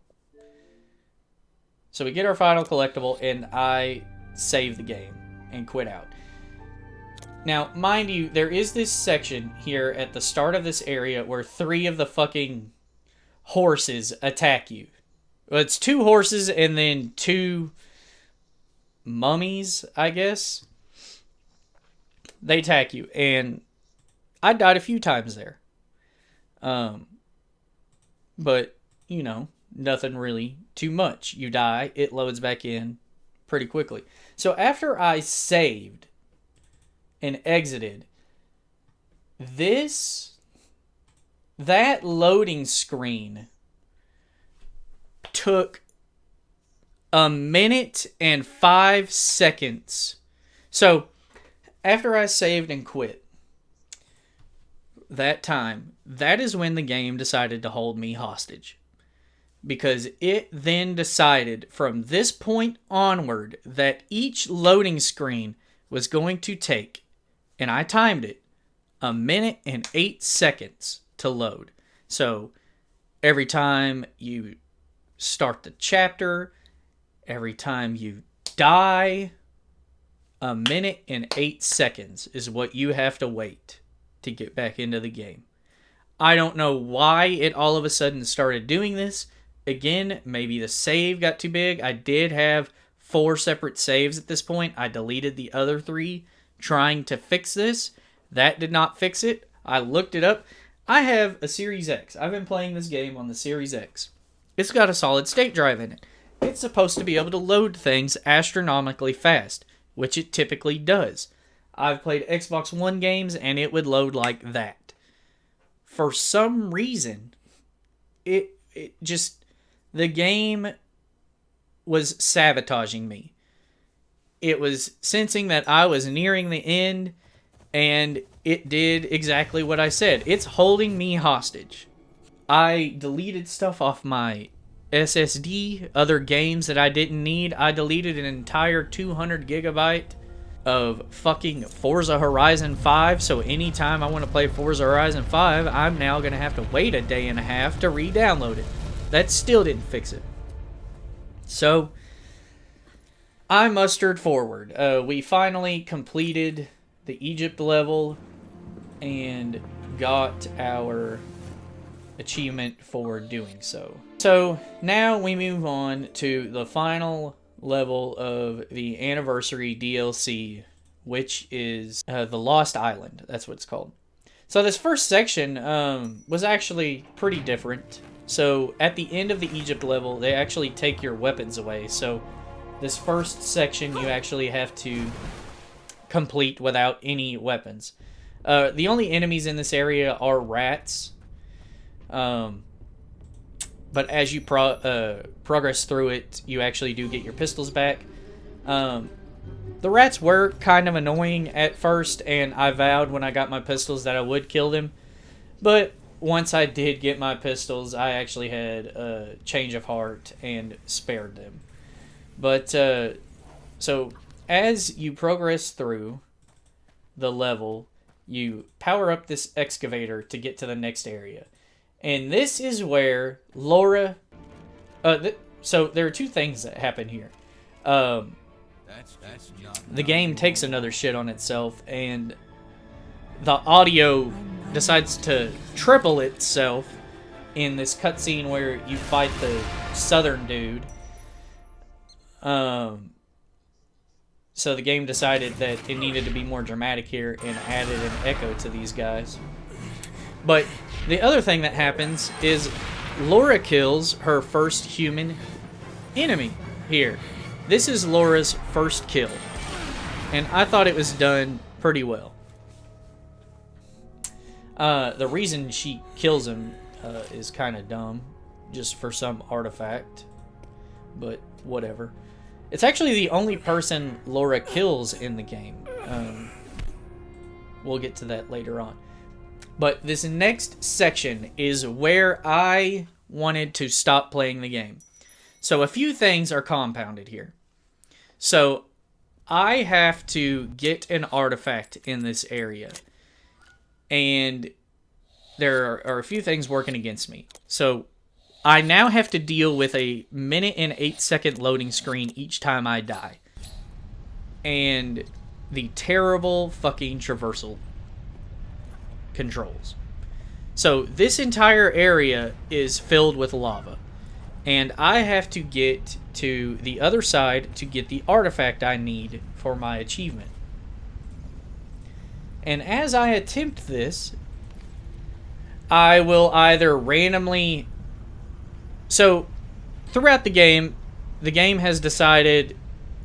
So we get our final collectible, and I save the game and quit out. Now, mind you, there is this section here at the start of this area where 3 of the fucking horses attack you. Well, it's 2 horses and then 2 mummies, I guess. They attack you, and I died a few times there. But, you know, nothing really too much. You die, it loads back in pretty quickly. So after I saved and exited, this that loading screen took 1:05. So, after I saved and quit, that is when the game decided to hold me hostage. Because it then decided from this point onward that each loading screen was going to take, and I timed it, 1:08 to load. So, every time you start the chapter, every time you die, 1:08 is what you have to wait to get back into the game. I don't know why it all of a sudden started doing this. Again, maybe the save got too big. I did have 4 separate saves at this point. I deleted the other 3 trying to fix this. That did not fix it. I looked it up. I have a Series X. I've been playing this game on the Series X. It's got a solid state drive in it. It's supposed to be able to load things astronomically fast, which it typically does. I've played Xbox One games and it would load like that. For some reason, the game was sabotaging me. It was sensing that I was nearing the end, and it did exactly what I said. It's holding me hostage. I deleted stuff off my SSD, other games that I didn't need. I deleted an entire 200 gigabyte of fucking Forza Horizon 5, so anytime I want to play Forza Horizon 5, I'm now going to have to wait a day and a half to re-download it. That still didn't fix it. So, I mustered forward. We finally completed the Egypt level and got our achievement for doing so. So, now we move on to the final level of the anniversary DLC, which is the Lost Island. That's what it's called. So this first section was actually pretty different. So at the end of the Egypt level, they actually take your weapons away. So this first section you actually have to complete without any weapons. The only enemies in this area are rats. But as you progress through it, you actually do get your pistols back. The rats were kind of annoying at first, and I vowed when I got my pistols that I would kill them. But once I did get my pistols, I actually had a change of heart and spared them. But, so, as you progress through the level, you power up this excavator to get to the next area. And this is where Laura... so there are 2 things that happen here. The game takes another shit on itself, and the audio decides to triple itself in this cutscene where you fight the southern dude. So the game decided that it needed to be more dramatic here and added an echo to these guys. But the other thing that happens is Laura kills her first human enemy here. This is Laura's first kill, and I thought it was done pretty well. The reason she kills him is kind of dumb, just for some artifact, but whatever. It's actually the only person Laura kills in the game. We'll get to that later on. But this next section is where I wanted to stop playing the game. So a few things are compounded here. So I have to get an artifact in this area. And there are a few things working against me. So I now have to deal with a 1:08 loading screen each time I die. And the terrible fucking traversal controls. So this entire area is filled with lava, and I have to get to the other side to get the artifact I need for my achievement. And as I attempt this, I will either randomly... So throughout the game has decided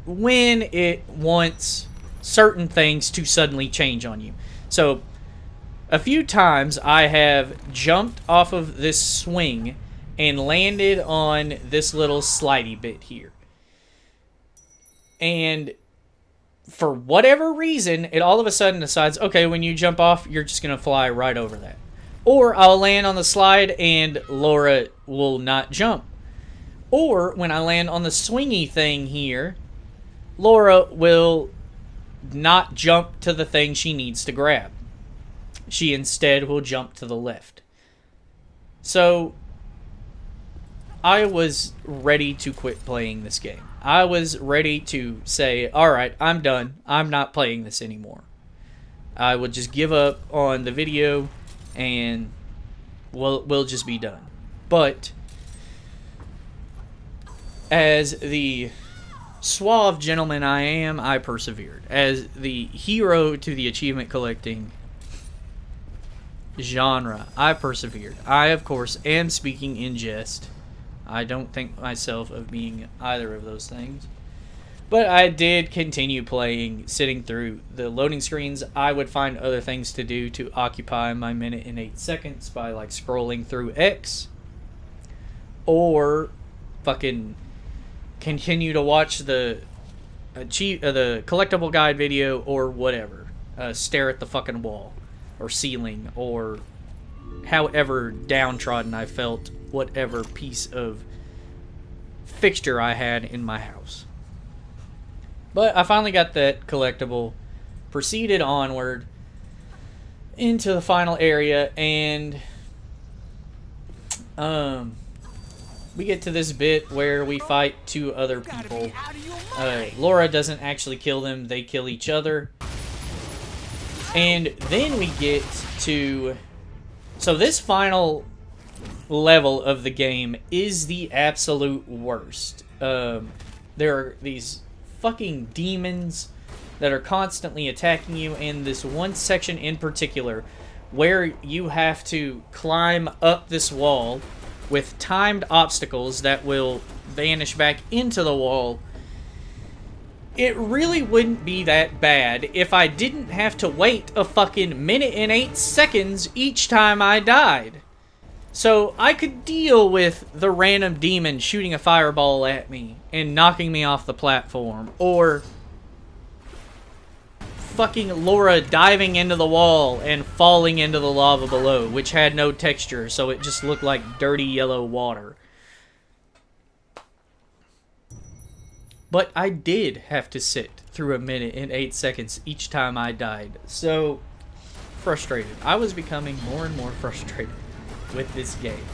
when it wants certain things to suddenly change on you. So A few times I have jumped off of this swing and landed on this little slidey bit here. And for whatever reason, it all of a sudden decides, okay, when you jump off, you're just going to fly right over that. Or I'll land on the slide and Laura will not jump. Or when I land on the swingy thing here, Laura will not jump to the thing she needs to grab. She instead will jump to the left. So I was ready to quit playing this game. I was ready to say, alright, I'm done. I'm not playing this anymore. I would just give up on the video and we'll just be done. But as the suave gentleman I am, I persevered. As the hero to the achievement collecting genre, I persevered. I, of course, am speaking in jest. I don't think myself of being either of those things. But I did continue playing, sitting through the loading screens. I would find other things to do to occupy my minute and 8 seconds by like scrolling through X. Or fucking continue to watch the collectible guide video or whatever. Stare at the fucking wall or ceiling or however downtrodden I felt, whatever piece of fixture I had in my house. But I finally got that collectible, proceeded onward into the final area, and we get to this bit where we fight 2 other people. Laura doesn't actually kill them, they kill each other. And then we get to... So this final level of the game is the absolute worst. There are these fucking demons that are constantly attacking you, and this one section in particular where you have to climb up this wall with timed obstacles that will vanish back into the wall. It really wouldn't be that bad if I didn't have to wait a fucking minute and 8 seconds each time I died. So I could deal with the random demon shooting a fireball at me and knocking me off the platform, or fucking Laura diving into the wall and falling into the lava below, which had no texture, so it just looked like dirty yellow water. But I did have to sit through a minute and 8 seconds each time I died. So, frustrated. I was becoming more and more frustrated with this game.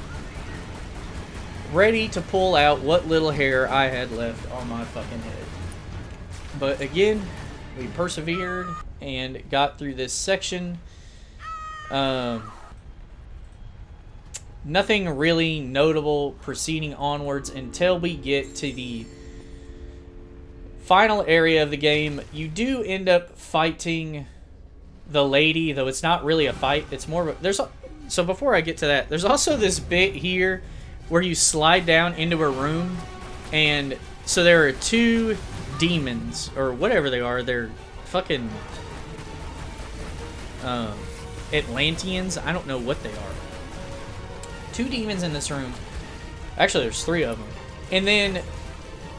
Ready to pull out what little hair I had left on my fucking head. But again, we persevered and got through this section. Nothing really notable proceeding onwards until we get to the final area of the game. You do end up fighting the lady, though it's not really a fight. It's more of a... So before I get to that, there's also this bit here where you slide down into a room, and so there are 2 demons, or whatever they are. They're fucking Atlanteans. I don't know what they are. 2 demons in this room. Actually, there's 3 of them. And then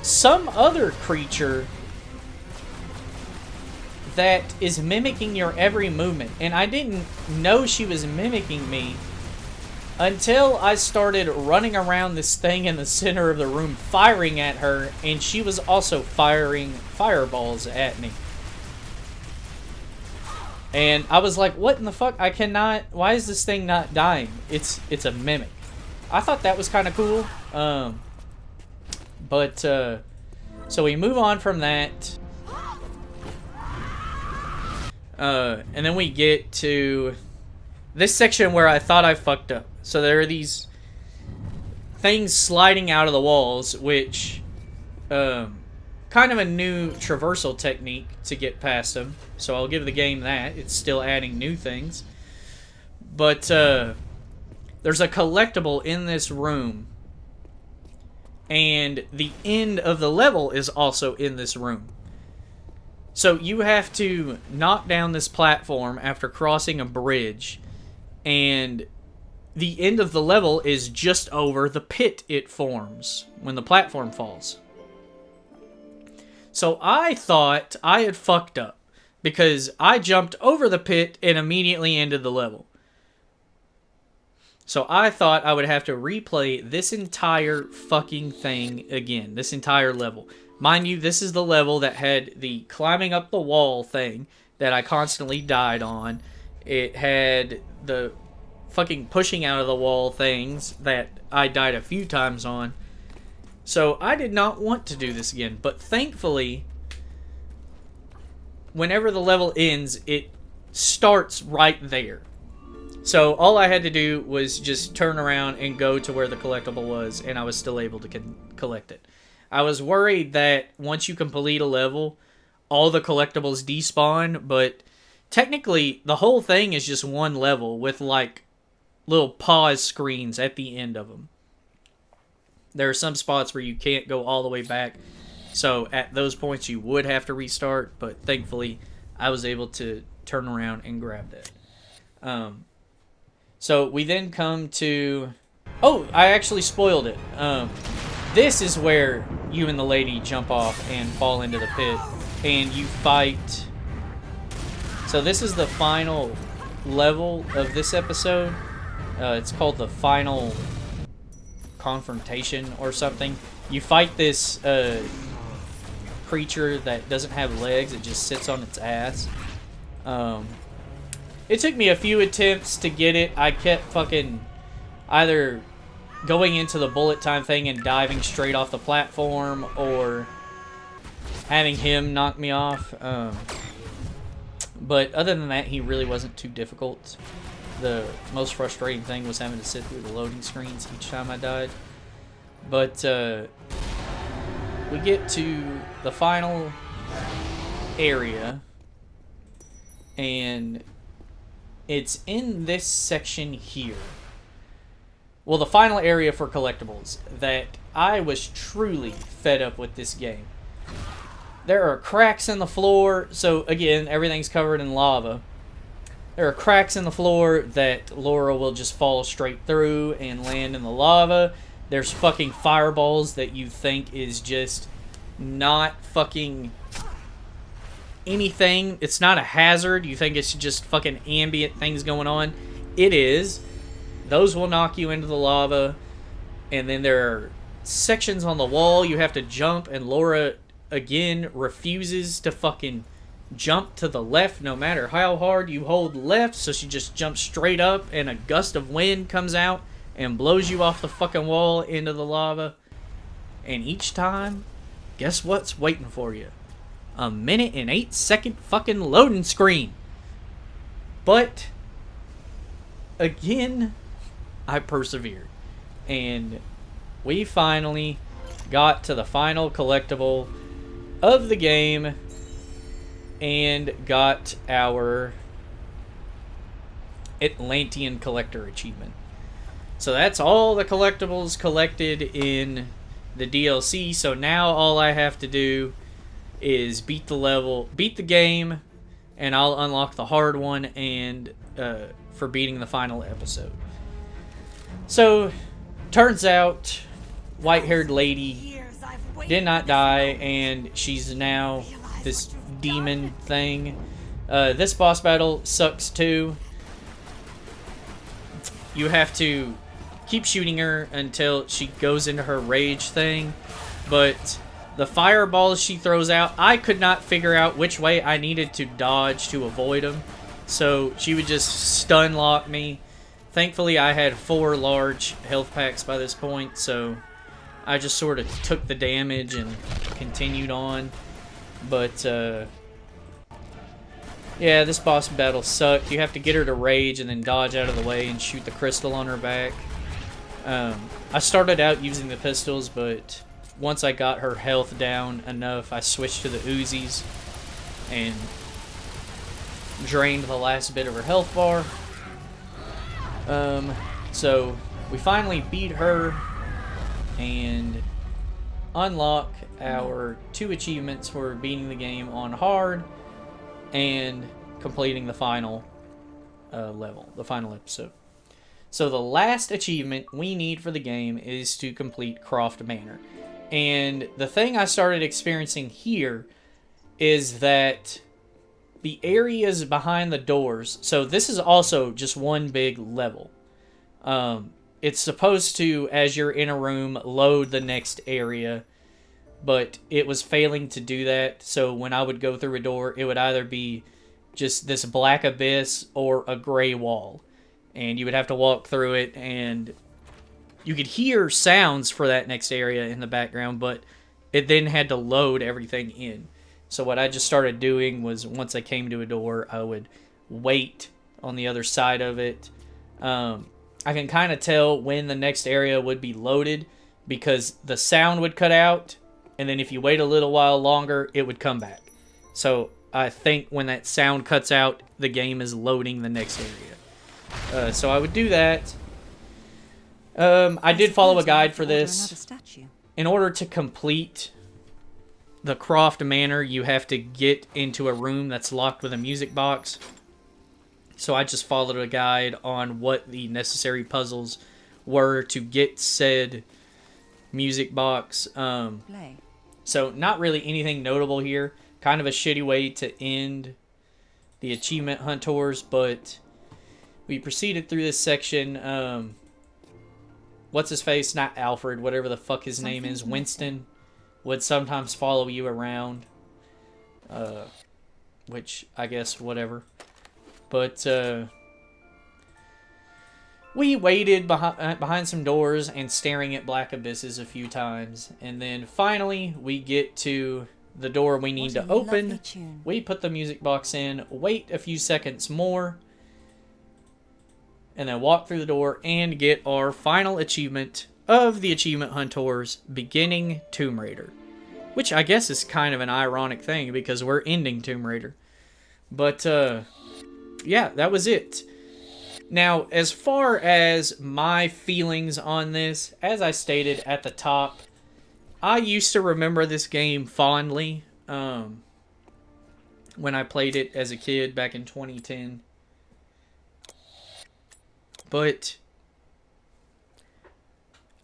some other creature that is mimicking your every movement. And I didn't know she was mimicking me until I started running around this thing in the center of the room firing at her, and she was also firing fireballs at me. And I was like, what in the fuck? I cannot... Why is this thing not dying? It's a mimic. I thought that was kind of cool. So we move on from that. And then we get to this section where I thought I fucked up. So there are these things sliding out of the walls, which, kind of a new traversal technique to get past them. So I'll give the game that. It's still adding new things. But, there's a collectible in this room, and the end of the level is also in this room. So you have to knock down this platform after crossing a bridge And the end of the level is just over the pit it forms when the platform falls. So I thought I had fucked up because I jumped over the pit and immediately ended the level. So I thought I would have to replay this entire fucking thing again. This entire level. Mind you, this is the level that had the climbing up the wall thing that I constantly died on. It had the fucking pushing out of the wall things that I died a few times on. So I did not want to do this again. But thankfully, whenever the level ends, it starts right there. So all I had to do was just turn around and go to where the collectible was, and I was still able to collect it. I was worried that once you complete a level, all the collectibles despawn, but technically the whole thing is just one level with like little pause screens at the end of them. There are some spots where you can't go all the way back, so at those points you would have to restart, but thankfully I was able to turn around and grab that. So we then come to... Oh, I actually spoiled it. This is where you and the lady jump off and fall into the pit. And you fight... So this is the final level of this episode. It's called the final confrontation or something. You fight this creature that doesn't have legs. It just sits on its ass. It took me a few attempts to get it. I kept fucking either going into the bullet time thing and diving straight off the platform, or having him knock me off. But other than that, he really wasn't too difficult. The most frustrating thing was having to sit through the loading screens each time I died. But we get to the final area, and it's in this section here. Well, the final area for collectibles, that I was truly fed up with this game. There are cracks in the floor, so again, everything's covered in lava. There are cracks in the floor that Laura will just fall straight through and land in the lava. There's fucking fireballs that you think is just not fucking anything. It's not a hazard. You think it's just fucking ambient things going on. It is. Those will knock you into the lava. And then there are sections on the wall you have to jump, and Laura again refuses to fucking jump to the left no matter how hard you hold left, so she just jumps straight up and a gust of wind comes out and blows you off the fucking wall into the lava. And each time, guess what's waiting for you? A 1:08 fucking loading screen. But again, I persevered, and we finally got to the final collectible of the game and got our Atlantean Collector achievement. So that's all the collectibles collected in the DLC. So now all I have to do is beat the game, and I'll unlock the hard one and for beating the final episode. So turns out white-haired lady did not die, and she's now this demon thing. This boss battle sucks too. You have to keep shooting her until she goes into her rage thing, but the fireballs she throws out, I could not figure out which way I needed to dodge to avoid them, so she would just stun lock me. Thankfully I had 4 large health packs by this point, so I just sort of took the damage and continued on. But yeah, this boss battle sucked. You have to get her to rage and then dodge out of the way and shoot the crystal on her back. I started out using the pistols, but once I got her health down enough, I switched to the Uzis and drained the last bit of her health bar. So we finally beat her and unlock our 2 achievements for beating the game on hard and completing the final level, the final episode. So the last achievement we need for the game is to complete Croft Manor. And the thing I started experiencing here is that the areas behind the doors, so this is also just one big level. It's supposed to, as you're in a room, load the next area, but it was failing to do that. So when I would go through a door, it would either be just this black abyss or a gray wall. And you would have to walk through it, and you could hear sounds for that next area in the background, but it then had to load everything in. So what I just started doing was, once I came to a door, I would wait on the other side of it. I can kind of tell when the next area would be loaded, because the sound would cut out, and then if you wait a little while longer, it would come back. So I think when that sound cuts out, the game is loading the next area. So I would do that. I did follow a guide for this. In order to complete the Croft Manor, you have to get into a room that's locked with a music box. So I just followed a guide on what the necessary puzzles were to get said music box. So not really anything notable here. Kind of a shitty way to end the Achievement HuntWhores, but we proceeded through this section. What's his face? Not Alfred, whatever the fuck his name is. Winston would sometimes follow you around. Which, I guess, whatever. But, we waited behind some doors and staring at black abysses a few times. And then finally, we get to the door we need to open. We put the music box in, wait a few seconds more, and then walk through the door and get our final achievement of the Achievement HuntWhores, beginning Tomb Raider. Which I guess is kind of an ironic thing, because we're ending Tomb Raider. But, yeah, that was it. Now, as far as my feelings on this, as I stated at the top, I used to remember this game fondly when I played it as a kid back in 2010. But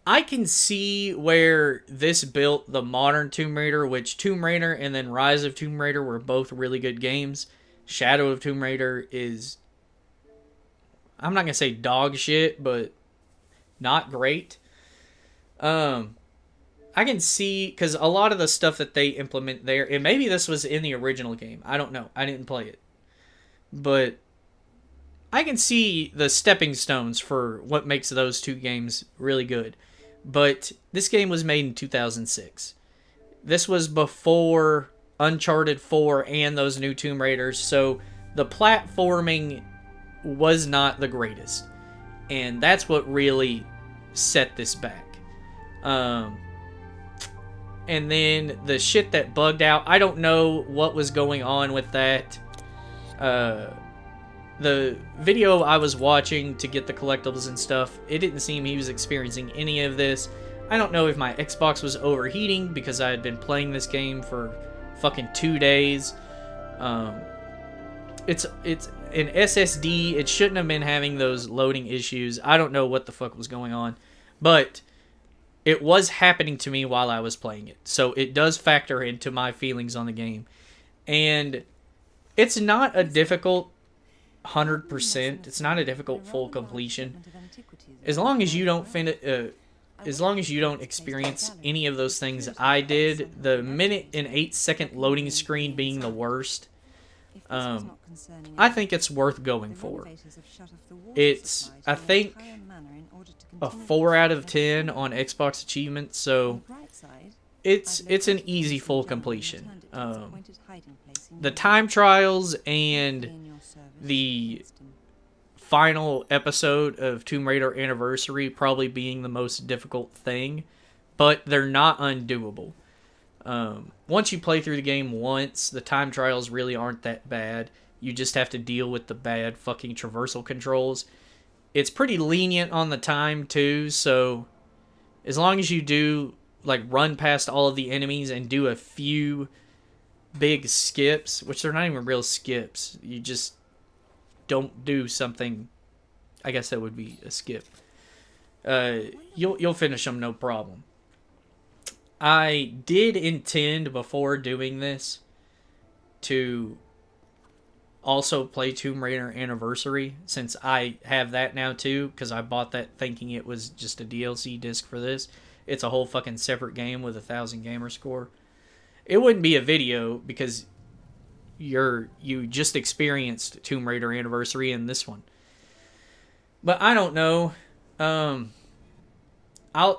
I can see where this built the modern Tomb Raider, which Tomb Raider and then Rise of Tomb Raider were both really good games. Shadow of Tomb Raider is, I'm not going to say dog shit, but not great. I can see, because a lot of the stuff that they implement there, and maybe this was in the original game. I don't know. I didn't play it. But I can see the stepping stones for what makes those two games really good. But this game was made in 2006. This was before Uncharted 4 and those new Tomb Raiders, so the platforming was not the greatest. And that's what really set this back. And then the shit that bugged out, I don't know what was going on with that. The video I was watching to get the collectibles and stuff, it didn't seem he was experiencing any of this. I don't know if my Xbox was overheating because I had been playing this game for fucking 2 days. It's an SSD. It shouldn't have been having those loading issues. I don't know what the fuck was going on. But it was happening to me while I was playing it. So it does factor into my feelings on the game. And it's not a difficult 100%. It's not a difficult full completion. As long as you don't as long as you don't experience any of those things I did, the minute and 8-second loading screen being the worst, I think it's worth going for. It's, I think, a 4 out of 10 on Xbox achievements, so it's an easy full completion. The time trials and the final episode of Tomb Raider Anniversary probably being the most difficult thing, but they're not undoable. Once you play through the game once, the time trials really aren't that bad. You just have to deal with the bad fucking traversal controls. It's pretty lenient on the time too, so as long as you do like run past all of the enemies and do a few big skips, which they're not even real skips, you just don't do something, I guess that would be a skip. You'll finish them no problem. I did intend before doing this to also play Tomb Raider Anniversary, since I have that now too, because I bought that thinking it was just a DLC disc for this. It's a whole fucking separate game with 1,000 gamer score. It wouldn't be a video because you just experienced Tomb Raider Anniversary in this one. But I don't know.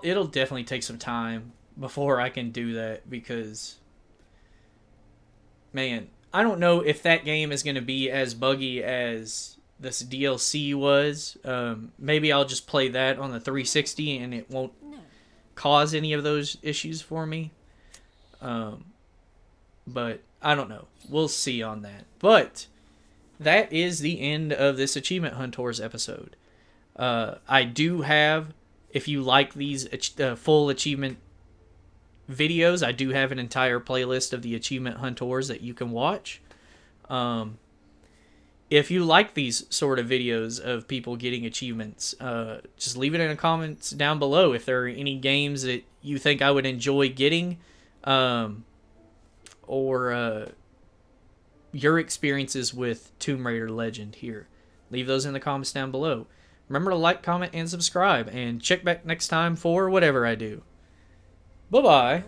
It'll definitely take some time before I can do that, because man, I don't know if that game is going to be as buggy as this DLC was. Maybe I'll just play that on the 360 and it won't cause any of those issues for me. But I don't know. We'll see on that. But that is the end of this Achievement HuntWhores episode. I do have, if you like these full achievement videos, I do have an entire playlist of the Achievement HuntWhores that you can watch. If you like these sort of videos of people getting achievements, just leave it in the comments down below if there are any games that you think I would enjoy getting, or your experiences with Tomb Raider Legend here. Leave those in the comments down below. Remember to like, comment, and subscribe, and check back next time for whatever I do. Bye-bye.